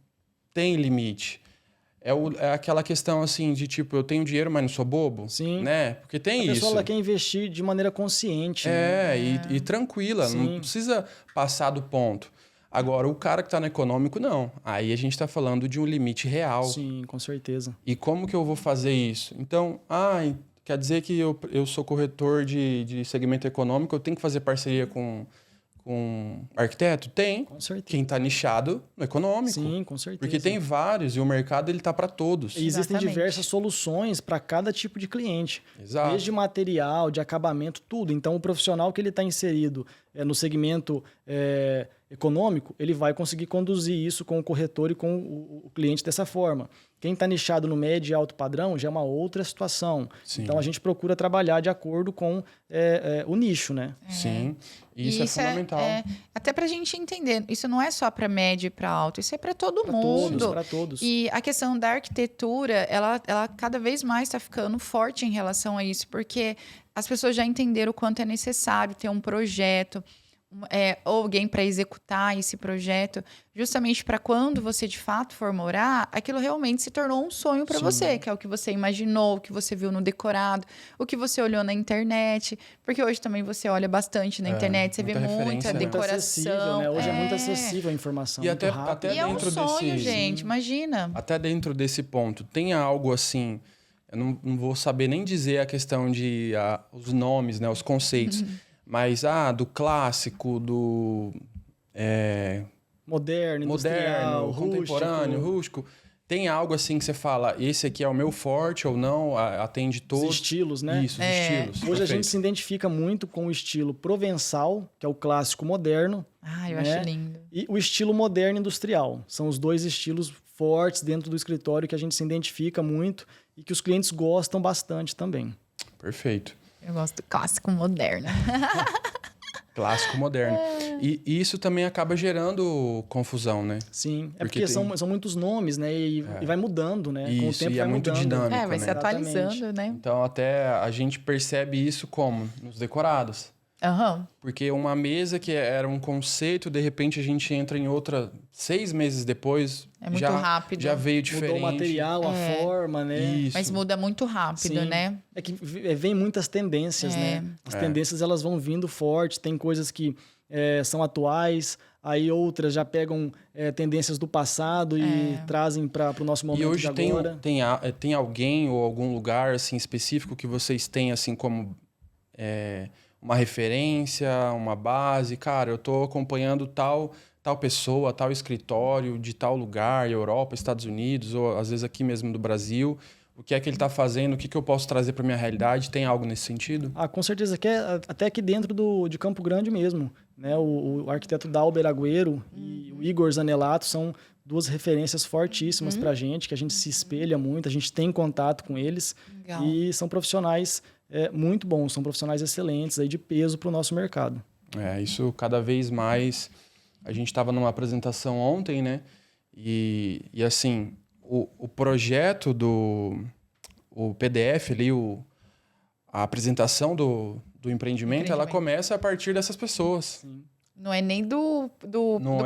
tem limite. É aquela questão assim de tipo, eu tenho dinheiro, mas não sou bobo. Sim. Né? Porque tem isso. A pessoa ela quer investir de maneira consciente. E tranquila, não precisa passar do ponto. Agora, o cara que está no econômico, não. Aí a gente está falando de um limite real. Sim, com certeza. E como que eu vou fazer isso? Então, quer dizer que eu sou corretor de segmento econômico, eu tenho que fazer parceria com arquiteto? Tem. Com certeza. Quem está nichado no econômico. Sim, com certeza. Porque tem vários e o mercado ele tá para todos. E existem diversas soluções para cada tipo de cliente. Exato. Desde material, de acabamento, tudo. Então, o profissional que ele está inserido no segmento econômico, ele vai conseguir conduzir isso com o corretor e com o cliente dessa forma. Quem está nichado no médio e alto padrão já é uma outra situação. Sim. Então, a gente procura trabalhar de acordo com o nicho, né? Sim. Isso é fundamental. Até para a gente entender, isso não é só para médio e para alto, isso é para todo mundo. Para todos. E a questão da arquitetura, ela cada vez mais está ficando forte em relação a isso, porque as pessoas já entenderam o quanto é necessário ter um projeto, ou alguém para executar esse projeto, justamente para quando você de fato for morar, aquilo realmente se tornou um sonho para você, que é o que você imaginou, o que você viu no decorado, o que você olhou na internet, porque hoje também você olha bastante na internet, você vê muita decoração. Né? Hoje é muito acessível a informação, e até e é um sonho, gente, imagina. Até dentro desse ponto, tem algo assim, eu não vou saber nem dizer a questão de os nomes, né, os conceitos, mas do clássico, do moderno, industrial, contemporâneo, rústico. Tem algo assim que você fala, esse aqui é o meu forte ou não, atende todos. Os estilos, né? Isso, os estilos. Hoje a gente se identifica muito com o estilo provençal, que é o clássico moderno. Eu acho lindo. E o estilo moderno industrial. São os dois estilos fortes dentro do escritório que a gente se identifica muito e que os clientes gostam bastante também. Perfeito. Eu gosto do clássico moderno. Clássico moderno. E isso também acaba gerando confusão, né? Sim, porque são muitos nomes, né? E vai mudando, né? Isso, com o tempo e vai muito mudando. dinâmico, vai se atualizando, né? Então, até a gente percebe isso como? Nos decorados. Porque uma mesa que era um conceito, de repente a gente entra em outra 6 meses depois. É muito rápido. Já veio diferente. Mudou o material, a forma, né? Isso. Mas muda muito rápido, né? É que vem muitas tendências, né? As tendências elas vão vindo forte, tem coisas que são atuais, aí outras já pegam tendências do passado e trazem para o nosso momento de agora. E hoje tem alguém ou algum lugar assim, específico que vocês têm assim como... uma referência, uma base, cara, eu tô acompanhando tal pessoa, tal escritório de tal lugar, Europa, Estados Unidos, ou às vezes aqui mesmo do Brasil. O que é que ele está fazendo? O que eu posso trazer para minha realidade? Tem algo nesse sentido? Com certeza. Até aqui dentro de Campo Grande mesmo. Né? O arquiteto Dalber Agüero e o Igor Zanelato são 2 referências fortíssimas para a gente, que a gente se espelha muito, a gente tem contato com eles. Legal. E são profissionais... muito bons, são profissionais excelentes, aí de peso para o nosso mercado. Isso cada vez mais... A gente estava numa apresentação ontem, né? E assim, o projeto o PDF ali, a apresentação do empreendimento, ela começa a partir dessas pessoas. Sim. Não é nem do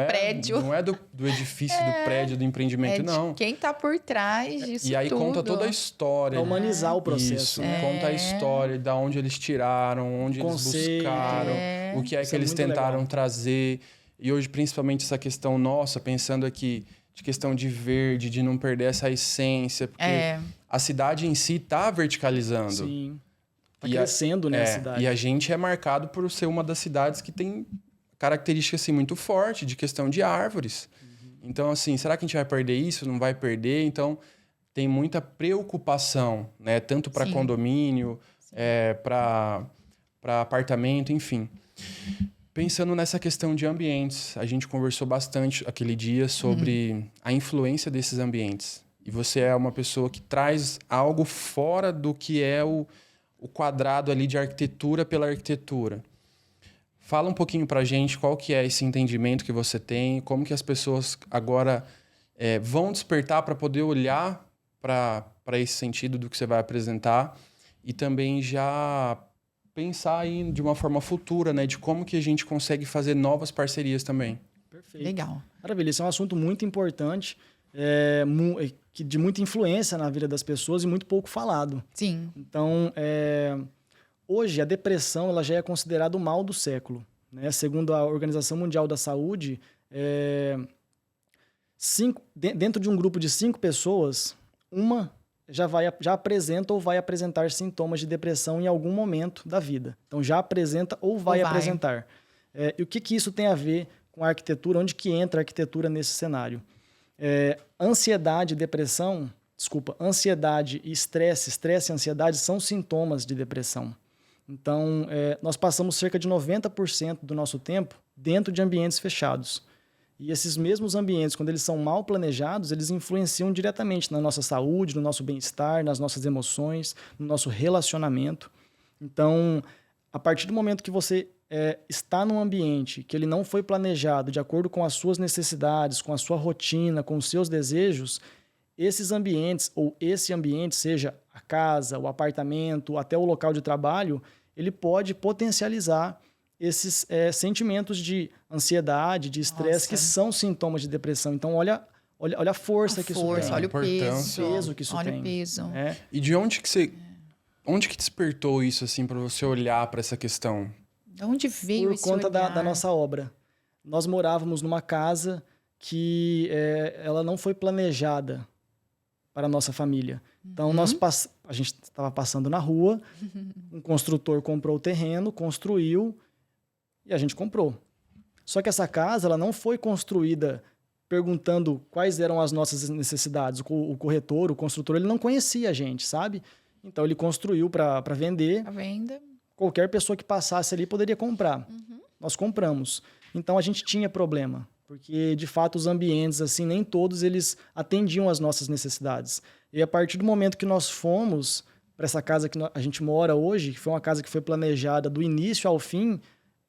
prédio. Não é do edifício, do prédio, do empreendimento, não. Quem está por trás disso. E aí tudo. conta toda a história. Pra humanizar o processo. Isso, conta a história, de onde eles tiraram, onde eles buscaram, o que que eles tentaram trazer. E hoje, principalmente, essa questão nossa, pensando aqui, de questão de verde, de não perder essa essência. Porque a cidade em si está verticalizando. Sim. Está crescendo, né, a cidade. E a gente é marcado por ser uma das cidades que tem característica assim, muito forte de questão de árvores. Então, assim, será que a gente vai perder isso? Não vai perder? Então, tem muita preocupação, né? Tanto para condomínio, para apartamento, enfim. Pensando nessa questão de ambientes, a gente conversou bastante aquele dia sobre a influência desses ambientes. E você é uma pessoa que traz algo fora do que é o quadrado ali de arquitetura pela arquitetura. Fala um pouquinho pra gente qual que é esse entendimento que você tem, como que as pessoas agora vão despertar para poder olhar para esse sentido do que você vai apresentar e também já pensar aí de uma forma futura, né, de como que a gente consegue fazer novas parcerias também. Perfeito. Legal. Maravilha, esse é um assunto muito importante, de muita influência na vida das pessoas e muito pouco falado. Sim. Então, hoje, a depressão ela já é considerada o mal do século. Né? Segundo a Organização Mundial da Saúde, dentro de um grupo de 5 pessoas, uma já apresenta ou vai apresentar sintomas de depressão em algum momento da vida. Então, já apresenta ou vai apresentar. E o que isso tem a ver com a arquitetura? Onde que entra a arquitetura nesse cenário? Ansiedade e depressão... ansiedade e estresse e ansiedade são sintomas de depressão. Então, nós passamos cerca de 90% do nosso tempo dentro de ambientes fechados. E esses mesmos ambientes, quando eles são mal planejados, eles influenciam diretamente na nossa saúde, no nosso bem-estar, nas nossas emoções, no nosso relacionamento. Então, a partir do momento que você está num ambiente que ele não foi planejado de acordo com as suas necessidades, com a sua rotina, com os seus desejos, esses ambientes, ou esse ambiente, seja a casa, o apartamento, até o local de trabalho, ele pode potencializar esses sentimentos de ansiedade, de estresse, que são sintomas de depressão. Então, olha a força que isso tem. Olha o peso que isso tem. Olha o peso. E de onde que despertou isso, assim, para você olhar para essa questão? De onde veio esse olhar? Por conta da nossa obra. Nós morávamos numa casa que ela não foi planejada para a nossa família. Então, a gente estava passando na rua, um construtor comprou o terreno, construiu, e a gente comprou. Só que essa casa ela não foi construída perguntando quais eram as nossas necessidades. O corretor, o construtor, ele não conhecia a gente, sabe? Então, ele construiu para vender. A venda. Qualquer pessoa que passasse ali poderia comprar. Nós compramos. Então, a gente tinha problema. Porque, de fato, os ambientes, assim, nem todos eles atendiam às nossas necessidades. E a partir do momento que nós fomos para essa casa que a gente mora hoje, que foi uma casa que foi planejada do início ao fim,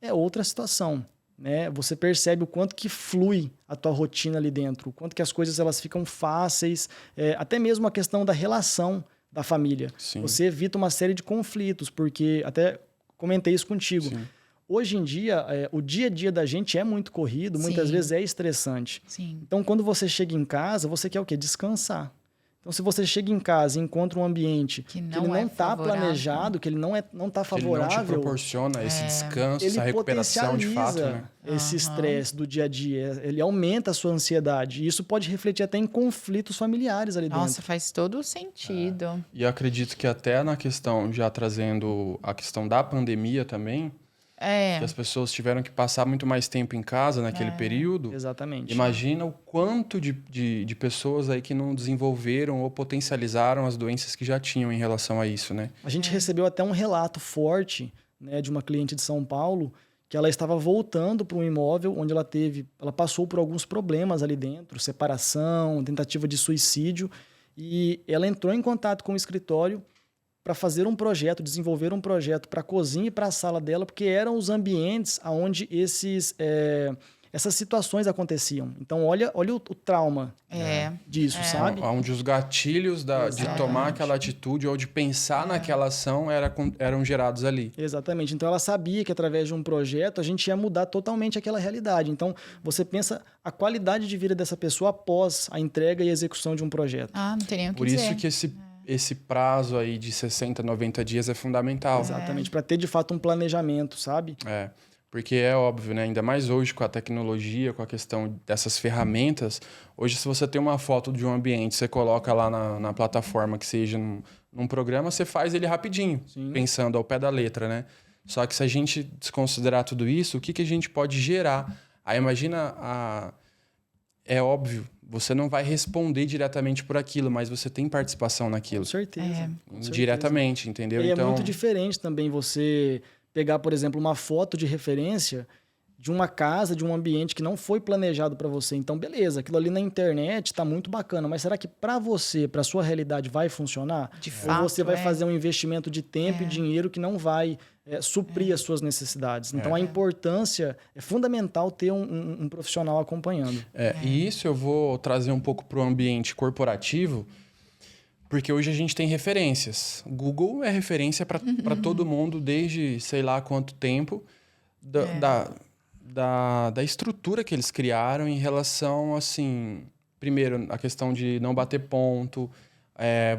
é outra situação, né? Você percebe o quanto que flui a tua rotina ali dentro, o quanto que as coisas elas ficam fáceis, até mesmo a questão da relação da família. Sim. Você evita uma série de conflitos, porque até comentei isso contigo. Sim. Hoje em dia, o dia a dia da gente é muito corrido, muitas vezes é estressante. Sim. Então, quando você chega em casa, você quer o quê? Descansar. Então, se você chega em casa e encontra um ambiente que ele não está planejado, que ele não está favorável... Que ele não te proporciona esse descanso, essa recuperação de fato, né? Esse estresse do dia a dia. Ele aumenta a sua ansiedade. E isso pode refletir até em conflitos familiares ali dentro. Nossa, faz todo sentido. E eu acredito que até na questão, já trazendo a questão da pandemia também... Que as pessoas tiveram que passar muito mais tempo em casa naquele período. Exatamente. Imagina o quanto de pessoas aí que não desenvolveram ou potencializaram as doenças que já tinham em relação a isso, né? A gente recebeu até um relato forte, né, de uma cliente de São Paulo que ela estava voltando para um imóvel onde ela passou por alguns problemas ali dentro, separação, tentativa de suicídio, e ela entrou em contato com o escritório para fazer um projeto, desenvolver um projeto para a cozinha e para a sala dela, porque eram os ambientes onde essas situações aconteciam. Então, olha o trauma disso, sabe? Onde os gatilhos de tomar aquela atitude ou de pensar naquela ação eram gerados ali. Exatamente. Então, ela sabia que através de um projeto a gente ia mudar totalmente aquela realidade. Então, você pensa a qualidade de vida dessa pessoa após a entrega e execução de um projeto. Não teria o que Por dizer. isso que esse prazo aí de 60, 90 dias é fundamental. Exatamente, para ter de fato um planejamento, sabe? Porque é óbvio, né? Ainda mais hoje com a tecnologia, com a questão dessas ferramentas. Hoje, se você tem uma foto de um ambiente, você coloca lá na plataforma que seja num programa, você faz ele rapidinho, pensando ao pé da letra, né? Só que se a gente desconsiderar tudo isso, o que a gente pode gerar? Aí imagina É óbvio, você não vai responder diretamente por aquilo, mas você tem participação naquilo. Com certeza. Diretamente, entendeu? E então... é muito diferente também você pegar, por exemplo, uma foto de referência de uma casa, de um ambiente que não foi planejado para você. Então, beleza, aquilo ali na internet está muito bacana, mas será que para você, para sua realidade, vai funcionar? De fato, ou você vai fazer um investimento de tempo e dinheiro que não vai suprir as suas necessidades? Então, a importância é fundamental ter um profissional acompanhando. E isso eu vou trazer um pouco para o ambiente corporativo, porque hoje a gente tem referências. Google é referência para todo mundo desde sei lá quanto tempo da estrutura que eles criaram em relação, assim... Primeiro, a questão de não bater ponto,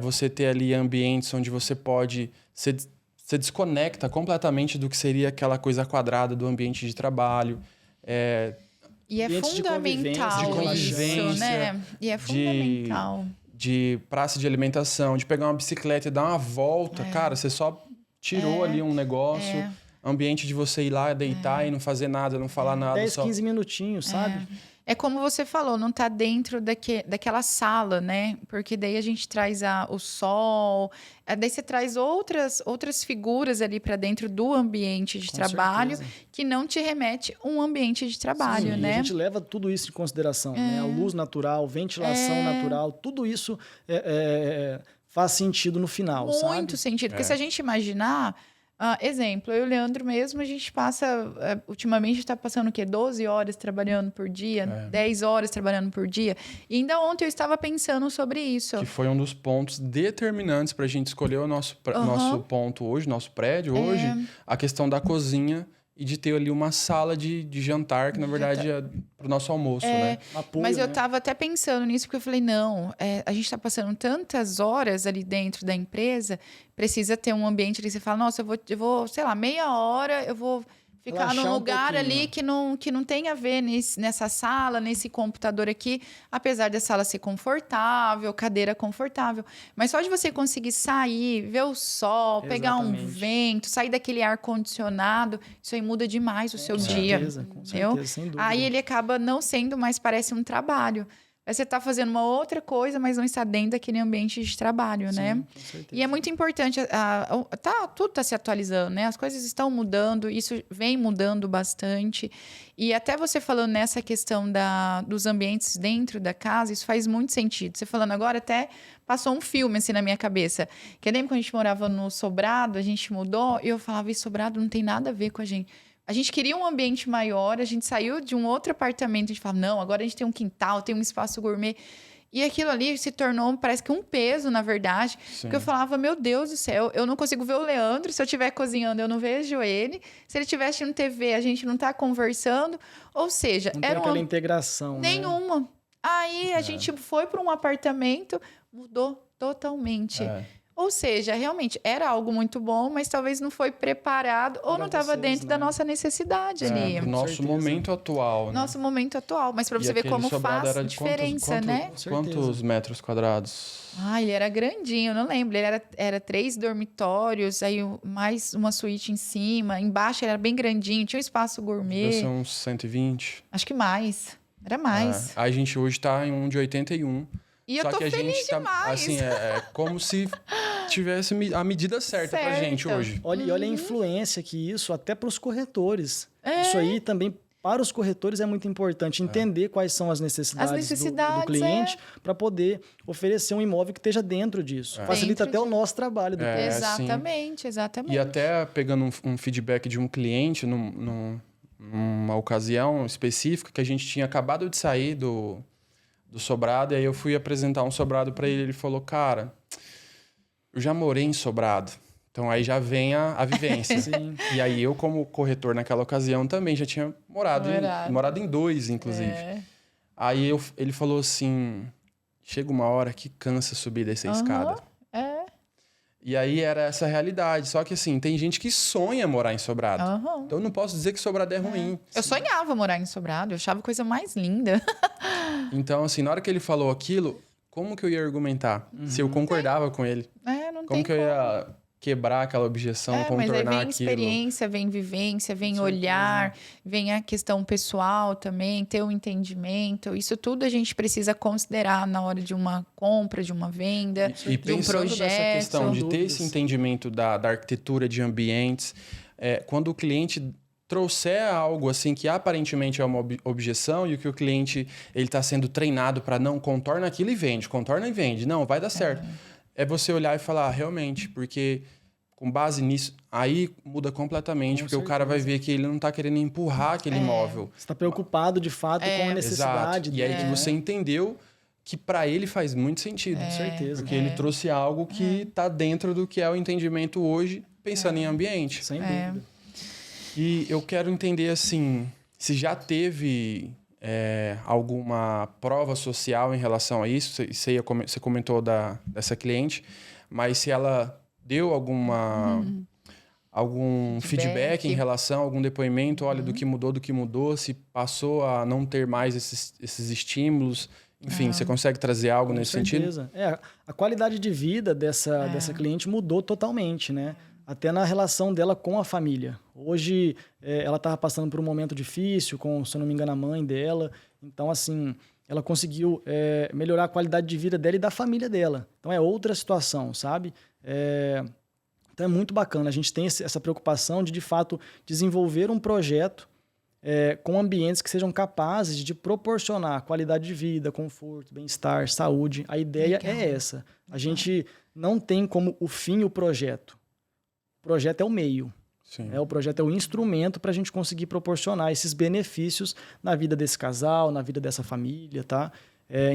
você ter ali ambientes onde você pode... Você desconecta completamente do que seria aquela coisa quadrada do ambiente de trabalho. E é fundamental isso, né? E é fundamental. De praça de alimentação, de pegar uma bicicleta e dar uma volta. Cara, você só tirou ali um negócio... Ambiente de você ir lá, deitar e não fazer nada, não falar nada. 10, 15 minutinhos, sabe? É como você falou, não tá dentro daquela sala, né? Porque daí a gente traz o sol, daí você traz outras figuras ali para dentro do ambiente de trabalho que não te remete um ambiente de trabalho, né? E a gente leva tudo isso em consideração, né? A luz natural, ventilação natural, tudo isso faz sentido no final, sabe? Muito sentido, porque se a gente imaginar... exemplo, eu e o Leandro mesmo, a gente passa... ultimamente, está passando o quê? 12 horas trabalhando por dia? 10 horas trabalhando por dia? E ainda ontem eu estava pensando sobre isso. Que foi um dos pontos determinantes para a gente escolher o nosso ponto hoje, nosso prédio hoje. A questão da cozinha e de ter ali uma sala de jantar, que na verdade é para o nosso almoço, né? Apoio, mas eu estava até pensando nisso, porque eu falei, não, a gente está passando tantas horas ali dentro da empresa, precisa ter um ambiente ali, você fala, nossa, eu vou sei lá, meia hora, eu vou ficar num lugar ali que não tem a ver nessa sala, nesse computador aqui, apesar da sala ser confortável, cadeira confortável. Mas só de você conseguir sair, ver o sol, pegar um vento, sair daquele ar-condicionado, isso aí muda demais o seu dia. Com certeza, sem dúvida. Aí ele acaba não sendo mais, parece um trabalho. Aí você está fazendo uma outra coisa, mas não está dentro daquele ambiente de trabalho, né? Com certeza. E é muito importante, tudo está se atualizando, né? As coisas estão mudando, isso vem mudando bastante. E até você falando nessa questão dos ambientes dentro da casa, isso faz muito sentido. Você falando agora, até passou um filme assim na minha cabeça. Que eu lembro quando a gente morava no Sobrado, a gente mudou, e eu falava, esse Sobrado não tem nada a ver com a gente. A gente queria um ambiente maior, a gente saiu de um outro apartamento, a gente falava, não, agora a gente tem um quintal, tem um espaço gourmet. E aquilo ali se tornou, parece que um peso, na verdade. Sim. Porque eu falava, meu Deus do céu, eu não consigo ver o Leandro. Se eu estiver cozinhando, eu não vejo ele. Se ele estiver assistindo TV, a gente não está conversando. Ou seja, não tem aquela integração. Nenhuma. Né? Aí a gente foi para um apartamento, mudou totalmente. Ou seja, realmente era algo muito bom, mas talvez não foi preparado ou não estava dentro da nossa necessidade ali. O nosso momento atual. Né? Nosso momento atual. Mas para você ver como faz diferença, né? Quantos metros quadrados? Ele era grandinho, não lembro. Ele era 3 dormitórios, aí mais uma suíte em cima. Embaixo ele era bem grandinho, tinha um espaço gourmet. Devia ser uns 120. Acho que mais. Era mais. A gente hoje está em um de 81. E eu tô feliz demais. Assim, é como se tivesse a medida certa pra gente hoje. Olha a influência que isso, até para os corretores. Isso aí também, para os corretores, é muito importante. Entender quais são as necessidades do cliente para poder oferecer um imóvel que esteja dentro disso. Facilita até o nosso trabalho depois. Exatamente. E até pegando um feedback de um cliente numa ocasião específica que a gente tinha acabado de sair do Sobrado, e aí eu fui apresentar um Sobrado para ele, ele falou, cara, eu já morei em Sobrado, então aí já vem a vivência. Sim. E aí eu, como corretor naquela ocasião, também já tinha morado em 2, inclusive. Aí ele falou assim, chega uma hora que cansa subir dessa escada. E aí era essa realidade. Só que assim, tem gente que sonha morar em Sobrado. Então eu não posso dizer que Sobrado é ruim. Eu sonhava morar em Sobrado, eu achava a coisa mais linda. Então, assim, na hora que ele falou aquilo, como que eu ia argumentar? Se eu concordava com ele? Não como que eu ia quebrar aquela objeção, contornar aquilo? Mas aí vem experiência, vem vivência, vem olhar, vem a questão pessoal também, ter um entendimento. Isso tudo a gente precisa considerar na hora de uma compra, de uma venda, de um projeto. Nessa questão de ter esse entendimento da arquitetura de ambientes, quando o cliente trouxer algo assim que aparentemente é uma objeção e o que o cliente ele está sendo treinado para não contorna aquilo e vende, contorna e vende, não, vai dar certo. É você olhar e falar, realmente, porque com base nisso, aí muda completamente, porque o cara vai ver que ele não está querendo empurrar aquele imóvel. Você está preocupado, de fato, com a necessidade dele. E aí que você entendeu que para ele faz muito sentido. Com certeza. Porque ele trouxe algo que está dentro do que é o entendimento hoje, pensando em ambiente. Sem dúvida. E eu quero entender, assim, se já teve alguma prova social em relação a isso. Você comentou dessa cliente, mas se ela deu algum feedback em relação a algum depoimento, olha, do que mudou, se passou a não ter mais esses estímulos. Enfim, você consegue trazer algo nesse sentido? A qualidade de vida dessa cliente mudou totalmente, né? Até na relação dela com a família. Hoje, ela estava passando por um momento difícil com, se eu não me engano, a mãe dela. Então, assim, ela conseguiu melhorar a qualidade de vida dela e da família dela. Então, é outra situação, sabe? Então, é muito bacana. A gente tem essa preocupação de fato, desenvolver um projeto com ambientes que sejam capazes de proporcionar qualidade de vida, conforto, bem-estar, saúde. A ideia é essa. A gente não tem como o fim o projeto. O projeto é o meio. O projeto é o instrumento para a gente conseguir proporcionar esses benefícios na vida desse casal, na vida dessa família, tá?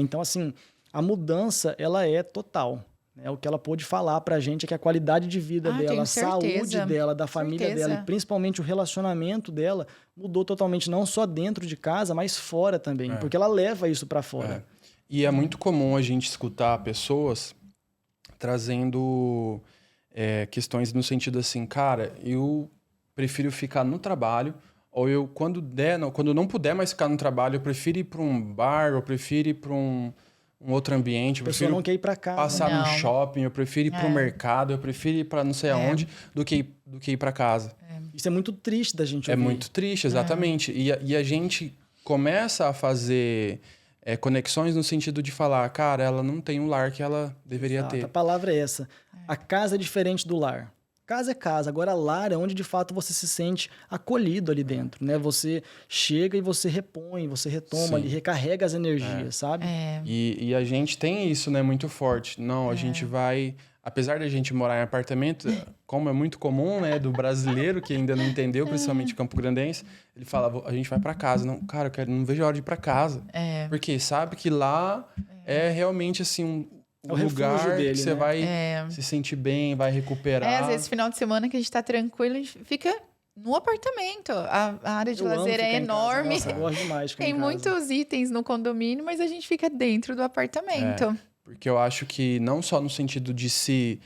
Então, assim, a mudança, ela é total. O que ela pôde falar para a gente é que a qualidade de vida dela, a saúde dela, da família dela e principalmente o relacionamento dela mudou totalmente, não só dentro de casa, mas fora também, porque ela leva isso para fora. E é muito comum a gente escutar pessoas trazendo questões no sentido assim, cara, eu prefiro ficar no trabalho, ou eu, quando não puder mais ficar no trabalho, eu prefiro ir para um bar, eu prefiro ir para um outro ambiente, eu prefiro não quer ir para casa, passar no shopping, eu prefiro ir para o mercado, eu prefiro ir para não sei aonde, do que ir para casa. Isso é muito triste da gente ouvir. É muito triste, exatamente. E a gente começa a fazer conexões no sentido de falar, cara, ela não tem o lar que ela deveria ter. A palavra é essa. A casa é diferente do lar. Casa é casa, agora lar é onde de fato você se sente acolhido ali dentro, né? Você chega e você repõe, você retoma ali, recarrega as energias, sabe? E a gente tem isso, né, muito forte. Não, a gente vai... Apesar de a gente morar em apartamento, como é muito comum, né, do brasileiro que ainda não entendeu, principalmente campograndense, ele fala, a gente vai para casa. Não, cara, não vejo a hora de ir para casa. Porque sabe que lá é realmente, assim, um lugar dele, que você vai se sentir bem, vai recuperar. Às vezes, final de semana que a gente tá tranquilo, a gente fica no apartamento. A área de lazer é enorme. Nossa, eu gosto demais de ficar Tem muitos itens no condomínio, mas a gente fica dentro do apartamento. Porque eu acho que não só no sentido de se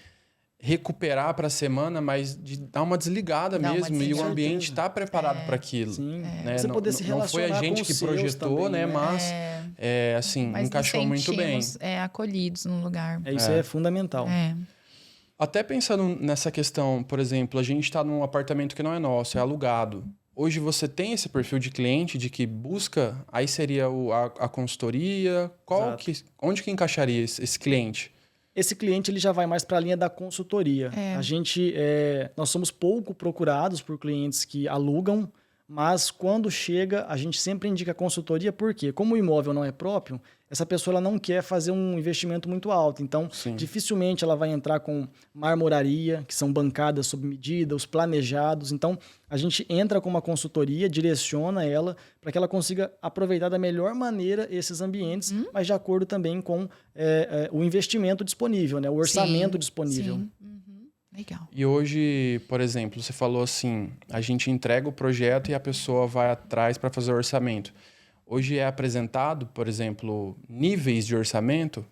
recuperar para a semana, mas de dar uma desligada mesmo. E o ambiente tá preparado para aquilo. Sim. Né? Você poder se relacionar. Não foi a gente que projetou, também, né? Mas, assim, mas encaixou muito bem. Acolhidos no lugar. Isso é fundamental. Até pensando nessa questão, por exemplo, a gente está num apartamento que não é nosso, é alugado. Hoje você tem esse perfil de cliente de que busca, aí seria a consultoria, onde que encaixaria esse cliente? Esse cliente ele já vai mais para a linha da consultoria. Nós somos pouco procurados por clientes que alugam, mas quando chega, a gente sempre indica a consultoria, porque como o imóvel não é próprio, essa pessoa ela não quer fazer um investimento muito alto. Então, dificilmente ela vai entrar com marmoraria, que são bancadas sob medida, os planejados. Então, a gente entra com uma consultoria, direciona ela para que ela consiga aproveitar da melhor maneira esses ambientes, mas de acordo também com o investimento disponível, né? O orçamento disponível. Sim. Legal. E hoje, por exemplo, você falou assim, a gente entrega o projeto e a pessoa vai atrás para fazer o orçamento. Hoje é apresentado, por exemplo, níveis de orçamento?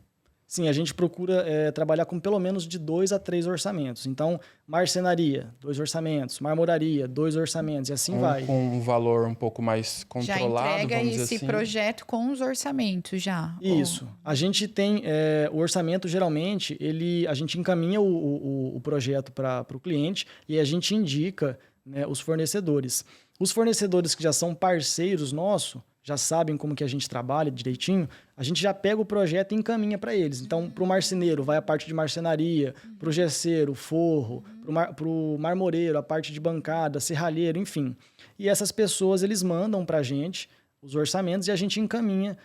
Sim, a gente procura trabalhar com pelo menos de 2 a 3 orçamentos. Então, marcenaria, 2 orçamentos. Marmoraria, 2 orçamentos. E assim vai. Com um valor um pouco mais controlado, já entrega vamos dizer esse assim. projeto com os orçamentos já? Isso. A gente tem... o orçamento, geralmente, a gente encaminha o projeto para o cliente e a gente indica, né, os fornecedores. Os fornecedores que já são parceiros nossos, já sabem como que a gente trabalha direitinho, a gente já pega o projeto e encaminha para eles. Então, para o marceneiro, vai a parte de marcenaria, para o gesseiro, forro, para o marmoreiro, a parte de bancada, serralheiro, enfim. E essas pessoas, eles mandam para a gente os orçamentos e a gente encaminha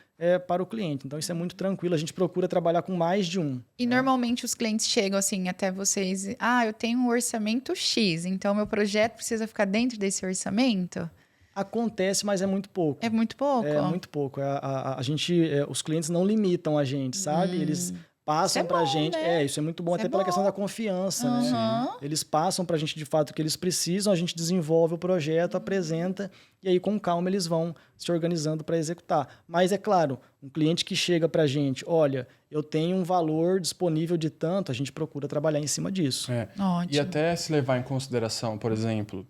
para o cliente. Então, isso é muito tranquilo. A gente procura trabalhar com mais de um. E normalmente os clientes chegam assim até vocês, eu tenho um orçamento X, então meu projeto precisa ficar dentro desse orçamento? Acontece, mas é muito pouco. É muito pouco? É muito pouco. A gente, os clientes não limitam a gente, sabe? Eles passam pra gente. Né? Isso é muito bom, até pela questão da confiança, né? Eles passam pra gente de fato o que eles precisam, a gente desenvolve o projeto, apresenta, e aí com calma eles vão se organizando para executar. Mas é claro, um cliente que chega pra gente, olha, eu tenho um valor disponível de tanto, a gente procura trabalhar em cima disso. Ótimo. E até se levar em consideração, por exemplo,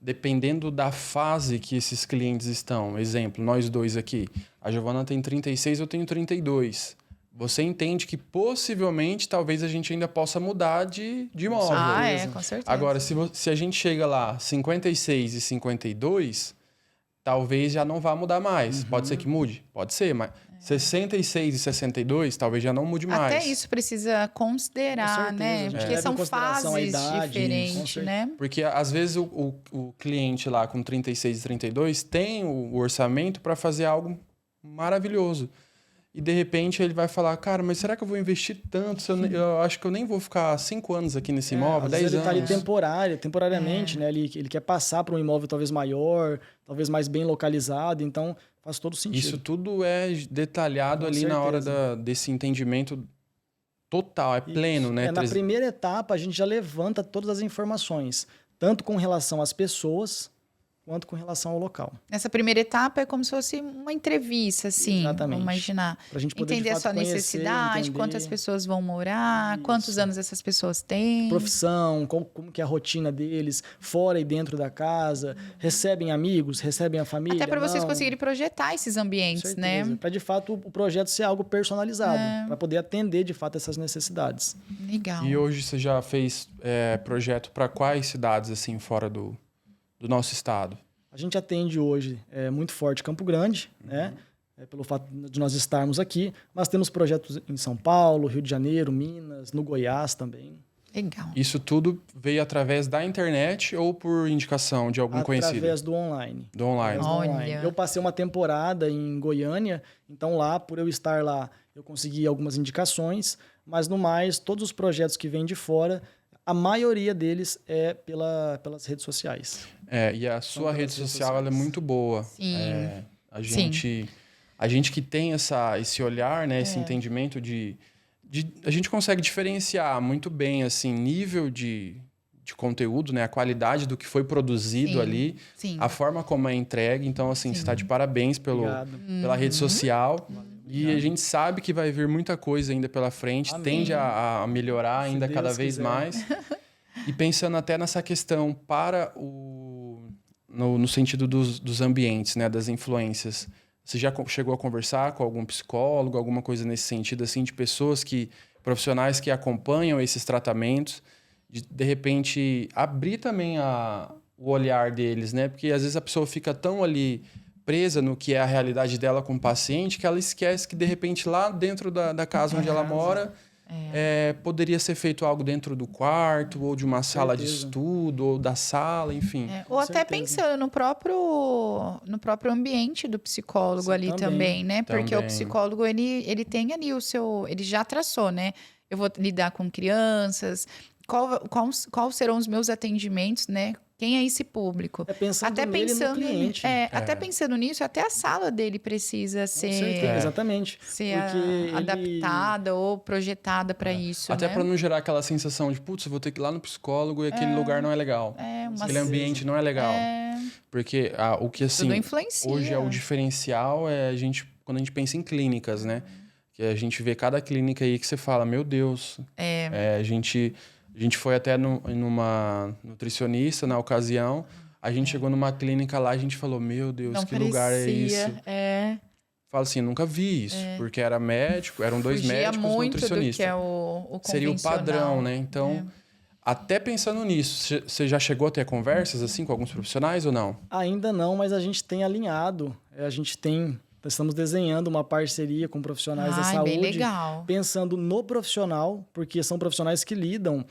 dependendo da fase que esses clientes estão. Exemplo, nós dois aqui. A Giovana tem 36, eu tenho 32. Você entende que possivelmente, talvez a gente ainda possa mudar de imóvel. Com certeza. Agora, se a gente chega lá 56 e 52, talvez já não vá mudar mais. Pode ser que mude? Pode ser, mas 66 e 62, talvez já não mude mais. Até isso precisa considerar, né? Porque são fases diferentes, né? Porque às vezes o cliente lá com 36 e 32 tem o orçamento para fazer algo maravilhoso. E de repente ele vai falar, cara, mas será que eu vou investir tanto? Eu acho que eu nem vou ficar 5 anos aqui nesse imóvel, 10 anos. Ele está ali temporariamente, né? Ele quer passar para um imóvel talvez maior, talvez mais bem localizado, então faz todo sentido. Isso tudo é detalhado ali na hora desse entendimento total, é pleno, né? Na primeira etapa, a gente já levanta todas as informações, tanto com relação às pessoas, quanto com relação ao local. Nessa primeira etapa é como se fosse uma entrevista, assim. Exatamente. Vamos imaginar. Pra gente poder, entender de fato, a sua necessidade, entender quantas pessoas vão morar, quantos anos essas pessoas têm. Profissão, como que é a rotina deles, fora e dentro da casa, recebem amigos, recebem a família. Até para vocês conseguirem projetar esses ambientes, né? Para, de fato, o projeto ser algo personalizado, para poder atender, de fato, essas necessidades. Legal. E hoje você já fez projeto para quais cidades, assim, fora do nosso estado? A gente atende hoje muito forte Campo Grande, né? pelo fato de nós estarmos aqui, mas temos projetos em São Paulo, Rio de Janeiro, Minas, no Goiás também. Legal. Isso tudo veio através da internet ou por indicação de algum conhecido? Através do online. Do online. Olha. Eu passei uma temporada em Goiânia, então lá, por eu estar lá, eu consegui algumas indicações, mas no mais, todos os projetos que vêm de fora, a maioria deles é pelas redes sociais. E a sua rede social ela é muito boa. Sim. A gente que tem esse olhar, né, esse entendimento a gente consegue diferenciar muito bem assim, nível de conteúdo, né, a qualidade do que foi produzido ali, a forma como é entregue. Então, assim, você está de parabéns pela rede social. E a gente sabe que vai vir muita coisa ainda pela frente, tende a melhorar ainda cada vez mais. E pensando até nessa questão no sentido dos ambientes, né, das influências. Você já chegou a conversar com algum psicólogo, alguma coisa nesse sentido, assim, de profissionais que acompanham esses tratamentos, de repente abrir também o olhar deles, né? Porque às vezes a pessoa fica tão ali presa no que é a realidade dela com o paciente que ela esquece que de repente lá dentro da casa onde ela mora poderia ser feito algo dentro do quarto ou de uma sala de estudo ou da sala, enfim. Ou até pensando no próprio ambiente do psicólogo ali também, né? Porque o psicólogo, ele tem ali ele já traçou, né? Eu vou lidar com crianças, quais serão os meus atendimentos, né? Quem é esse público? Até pensando no cliente. Até pensando nisso, até a sala dele precisa ser, exatamente. ser adaptada ou projetada para isso. Até né? para não gerar aquela sensação de, putz, eu vou ter que ir lá no psicólogo e aquele lugar não é legal. Aquele ambiente não é legal. Porque o que assim, hoje é o diferencial quando a gente pensa em clínicas, né? Que a gente vê cada clínica aí que você fala, meu Deus. A gente foi até numa nutricionista na ocasião. A gente chegou numa clínica lá, a gente falou, meu Deus, não que lugar é esse? Fala assim, nunca vi isso. Porque era médico, eram dois médicos nutricionistas. Do que é o seria o padrão, né? Então, até pensando nisso, você já chegou a ter conversas assim com alguns profissionais ou não? Ainda não, mas a gente tem alinhado. Estamos desenhando uma parceria com profissionais da saúde, bem legal. Pensando no profissional, porque são profissionais que lidam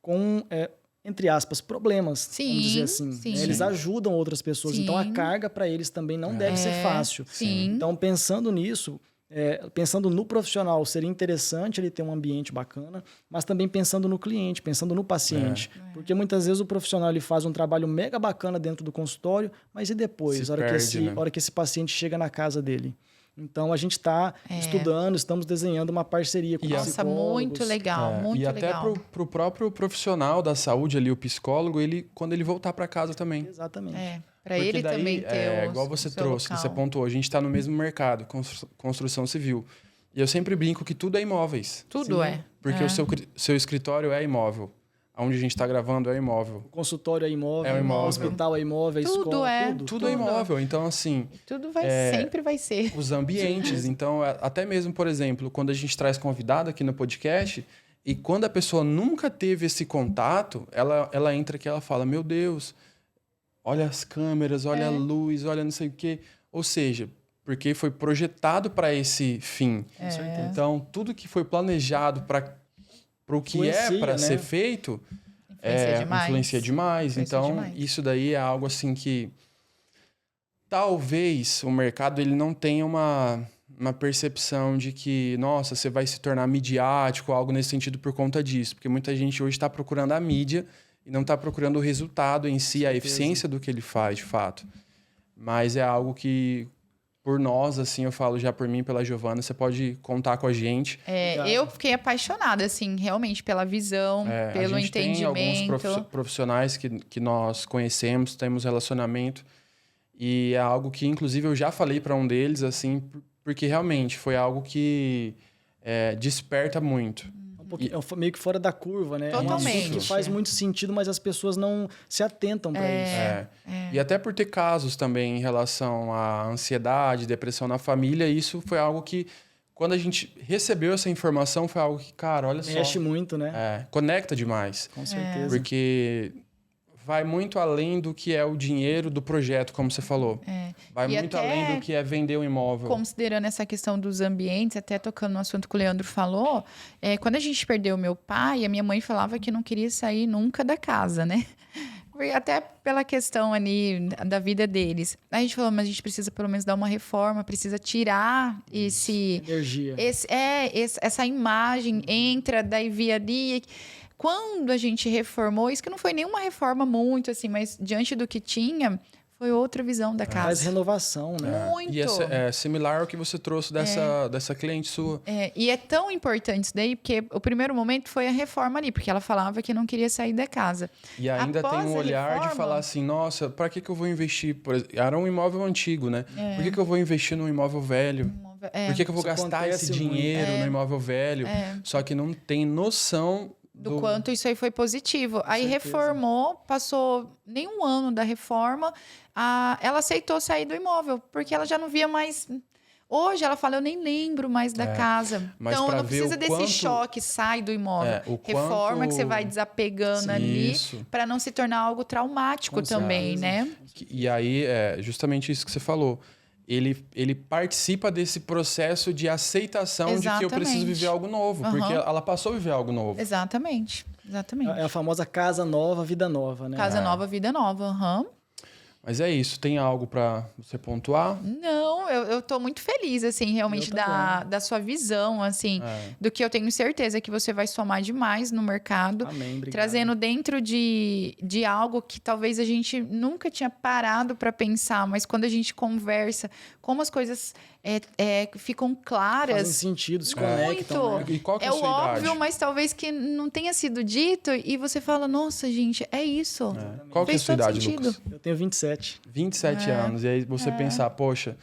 com, entre aspas, problemas, vamos dizer assim. Eles ajudam outras pessoas, então a carga para eles também não deve ser fácil. Então, pensando nisso, pensando no profissional, seria interessante ele ter um ambiente bacana, mas também pensando no cliente, pensando no paciente. Porque muitas vezes o profissional ele faz um trabalho mega bacana dentro do consultório, mas e depois, a hora que esse paciente chega na casa dele? Então, a gente está estudando, estamos desenhando uma parceria com psicólogos. Nossa, muito legal, muito legal. E até para o próprio profissional da saúde ali, o psicólogo, quando ele voltar para casa também. Exatamente. Para ele daí, também ter igual você trouxe, você pontuou, a gente está no mesmo mercado, construção civil. E eu sempre brinco que tudo é imóveis. Tudo é. Porque o seu escritório é imóvel. Onde a gente está gravando é imóvel. O consultório é imóvel. O hospital é imóvel, a escola, tudo é imóvel. Então, assim... Tudo sempre vai ser. Os ambientes. Então, até mesmo, por exemplo, quando a gente traz convidado aqui no podcast, e quando a pessoa nunca teve esse contato, ela entra aqui e ela fala, meu Deus, olha as câmeras, olha a luz, olha não sei o quê. Ou seja, porque foi projetado para esse fim. Então, tudo que foi planejado para o que para ser feito, influencia demais. Então, isso daí é algo assim que talvez o mercado ele não tenha uma percepção de que, nossa, você vai se tornar midiático, algo nesse sentido por conta disso. Porque muita gente hoje está procurando a mídia e não está procurando o resultado em si, a eficiência do que ele faz, de fato. Mas é algo que, por nós, assim, eu falo já por mim, pela Giovana, você pode contar com a gente. Eu fiquei apaixonada, assim, realmente, pela visão, pelo entendimento. Tem alguns profissionais que nós conhecemos, temos relacionamento, e é algo que, inclusive, eu já falei para um deles, assim, porque realmente foi algo que desperta muito. Meio que fora da curva, né? Totalmente. Que faz muito sentido, mas as pessoas não se atentam para isso. E até por ter casos também em relação à ansiedade, depressão na família, isso foi algo que, quando a gente recebeu essa informação, foi algo que, cara, olha só... Mexe muito, né? Conecta demais. Com certeza. Porque vai muito além do que é o dinheiro do projeto, como você falou. Vai e muito além do que é vender um imóvel. Considerando essa questão dos ambientes, até tocando no assunto que o Leandro falou, quando a gente perdeu meu pai, a minha mãe falava que não queria sair nunca da casa, né? Até pela questão ali da vida deles. Aí a gente falou, mas a gente precisa pelo menos dar uma reforma, precisa tirar energia. Essa imagem, entra, daí via ali. Quando a gente reformou, isso que não foi nenhuma reforma muito assim, mas diante do que tinha, foi outra visão da casa. Mais renovação, né? Muito. E é similar ao que você trouxe dessa cliente sua. E é tão importante isso daí, porque o primeiro momento foi a reforma ali, porque ela falava que não queria sair da casa. E ainda após tem um olhar de falar assim, nossa, para que eu vou investir? Era um imóvel antigo, né? Por que eu vou investir num imóvel velho? Por que eu vou gastar esse dinheiro no imóvel velho? Só que não tem noção do quanto isso aí foi positivo. Aí reformou, passou nem um ano da reforma, ela aceitou sair do imóvel, porque ela já não via mais... Hoje ela fala, eu nem lembro mais da casa. Mas então não precisa desse choque, sai do imóvel. Reforma que você vai desapegando ali, para não se tornar algo traumático também, né? E aí, justamente isso que você falou. Ele participa desse processo de aceitação de que eu preciso viver algo novo. Porque ela passou a viver algo novo. Exatamente. É a famosa casa nova, vida nova, né? Casa nova, vida nova. Mas é isso. Tem algo para você pontuar? Não, eu tô muito feliz, assim, realmente da sua visão, assim, do que eu tenho certeza que você vai somar demais no mercado. Amém, obrigado. Trazendo dentro de algo que talvez a gente nunca tinha parado para pensar, mas quando a gente conversa, como as coisas ficam claras. Fazem sentido, se conectam. Né? E qual que é a sua óbvio, idade? mas talvez que não tenha sido dito e você fala, nossa, gente, é isso. Qual que é a sua idade, Lucas? Eu tenho 27. 27 anos. E aí você pensar, poxa,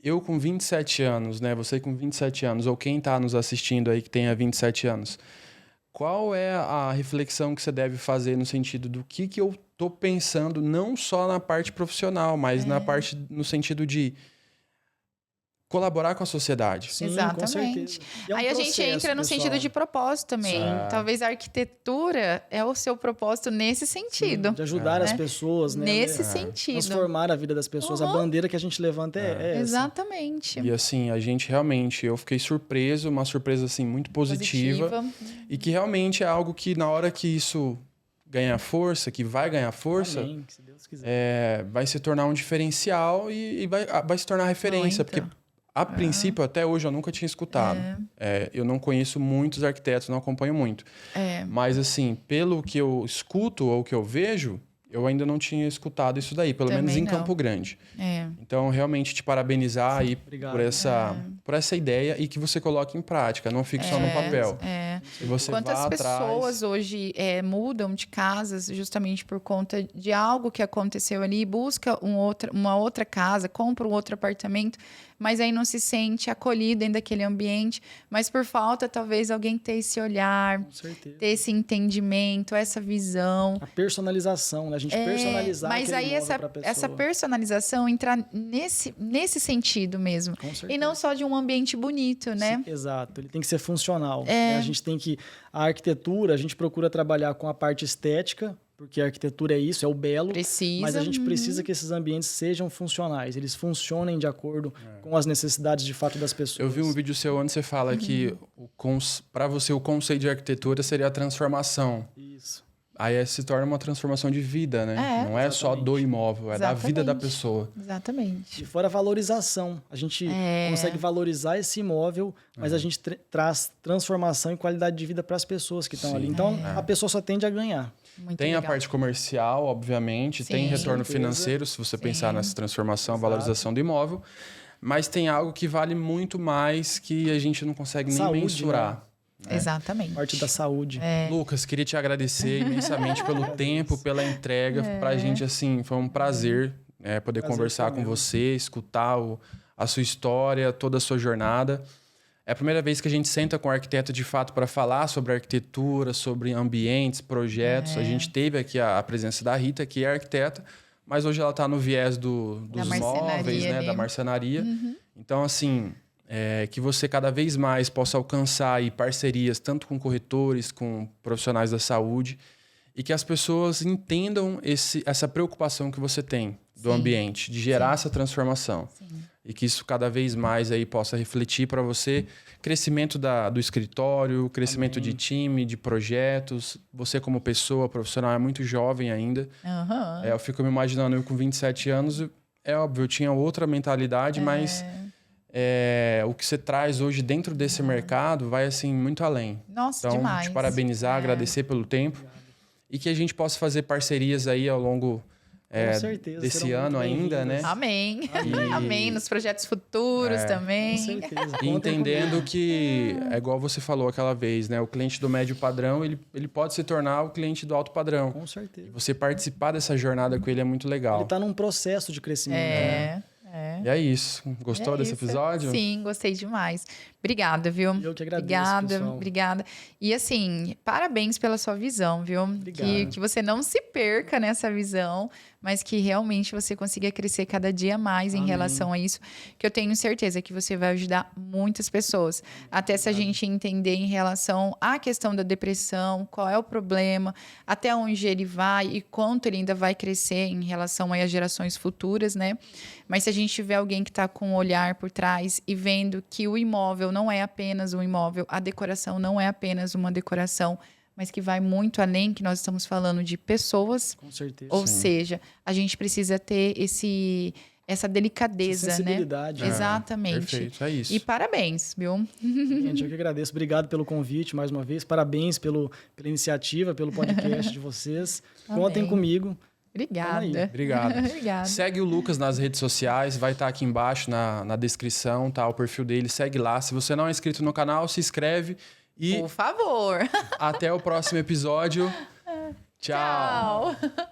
eu com 27 anos, né? Você com 27 anos, ou quem está nos assistindo aí que tenha 27 anos, qual é a reflexão que você deve fazer no sentido do que eu tô pensando, não só na parte profissional, mas na parte, no sentido de colaborar com a sociedade. Sim, exatamente. Com certeza. Aí a gente entra no sentido de propósito também. Talvez a arquitetura é o seu propósito nesse sentido. Sim, de ajudar as pessoas, né? Nesse sentido. Transformar a vida das pessoas. A bandeira que a gente levanta é essa. Exatamente. E assim, a gente realmente, eu fiquei surpreso, uma surpresa assim muito positiva. E que realmente é algo que na hora que isso ganhar força, que vai ganhar força, amém, se Deus quiser. Vai se tornar um diferencial e vai se tornar referência. Porque a princípio, até hoje, eu nunca tinha escutado. Eu não conheço muitos arquitetos, não acompanho muito. Mas, assim, pelo que eu escuto ou que eu vejo, eu ainda não tinha escutado isso daí, pelo menos em Campo Grande. Então, realmente, te parabenizar aí por essa ideia e que você coloque em prática, não fique só no papel. E você quantas pessoas hoje mudam de casas justamente por conta de algo que aconteceu ali, busca uma outra casa, compra um outro apartamento, mas aí não se sente acolhido dentro daquele ambiente, mas por falta, talvez, alguém ter esse olhar, ter esse entendimento, essa visão. A personalização, né? A gente personalizar mas aí essa personalização entrar nesse sentido mesmo. E não só de um ambiente bonito, né? Sim, exato. Ele tem que ser funcional. Né? A gente tem que... A arquitetura, a gente procura trabalhar com a parte estética, porque a arquitetura é isso, é o belo. Mas a gente precisa que esses ambientes sejam funcionais. Eles funcionem de acordo com as necessidades de fato das pessoas. Eu vi um vídeo seu onde você fala que para você o conceito de arquitetura seria a transformação. Isso. Aí se torna uma transformação de vida, né? Não é só do imóvel, é da vida da pessoa. Exatamente. E fora a valorização. A gente consegue valorizar esse imóvel, mas a gente traz transformação e qualidade de vida para as pessoas que estão ali. Então, a pessoa só tende a ganhar. Tem a parte comercial, obviamente, tem retorno financeiro, se você pensar nessa transformação, valorização do imóvel, mas tem algo que vale muito mais que a gente não consegue nem mensurar. Né? Exatamente. Parte da saúde. Lucas, queria te agradecer imensamente pelo tempo, pela entrega. Pra gente, assim, foi um prazer poder conversar com você, escutar a sua história, toda a sua jornada. É a primeira vez que a gente senta com o arquiteto de fato para falar sobre arquitetura, sobre ambientes, projetos. A gente teve aqui a presença da Rita, que é arquiteta, mas hoje ela está no viés dos móveis, né, da marcenaria. Então, assim, que você cada vez mais possa alcançar aí parcerias, tanto com corretores, com profissionais da saúde, e que as pessoas entendam essa preocupação que você tem do ambiente, de gerar essa transformação. Sim. E que isso cada vez mais aí possa refletir para você crescimento do escritório, crescimento de time, de projetos. Você como pessoa profissional é muito jovem ainda. Eu fico me imaginando, eu com 27 anos, é óbvio, eu tinha outra mentalidade, mas o que você traz hoje dentro desse mercado vai assim muito além. Nossa, então, demais. te parabenizar, agradecer pelo tempo e que a gente possa fazer parcerias aí ao longo desse ano ainda, né? Amém. Amém. Nos projetos futuros também. Com certeza. E entendendo que, é igual você falou aquela vez, né? O cliente do médio padrão, ele pode se tornar o cliente do alto padrão. Com certeza. E você participar dessa jornada com ele é muito legal. Ele está num processo de crescimento. E é isso. Gostou desse episódio? Sim, gostei demais. Obrigada, viu? Eu que agradeço, Obrigada. E assim, parabéns pela sua visão, viu? Que você não se perca nessa visão, mas que realmente você consiga crescer cada dia mais em relação a isso, que eu tenho certeza que você vai ajudar muitas pessoas. Até se a gente entender em relação à questão da depressão, qual é o problema, até onde ele vai e quanto ele ainda vai crescer em relação às gerações futuras, né? Mas se a gente tiver alguém que está com um olhar por trás e vendo que o imóvel não é apenas um imóvel, a decoração não é apenas uma decoração, mas que vai muito além, que nós estamos falando de pessoas. Com certeza. Ou seja, a gente precisa ter essa delicadeza, essa sensibilidade, né? Exatamente. Perfeito, é isso. E parabéns, viu? Gente, eu que agradeço. Obrigado pelo convite mais uma vez. Parabéns pela iniciativa, pelo podcast de vocês. Contem comigo. Obrigada. Obrigado. Obrigada. Segue o Lucas nas redes sociais, vai estar aqui embaixo na descrição, tá? O perfil dele, segue lá. Se você não é inscrito no canal, se inscreve e... Por favor. Até o próximo episódio. Tchau. Tchau.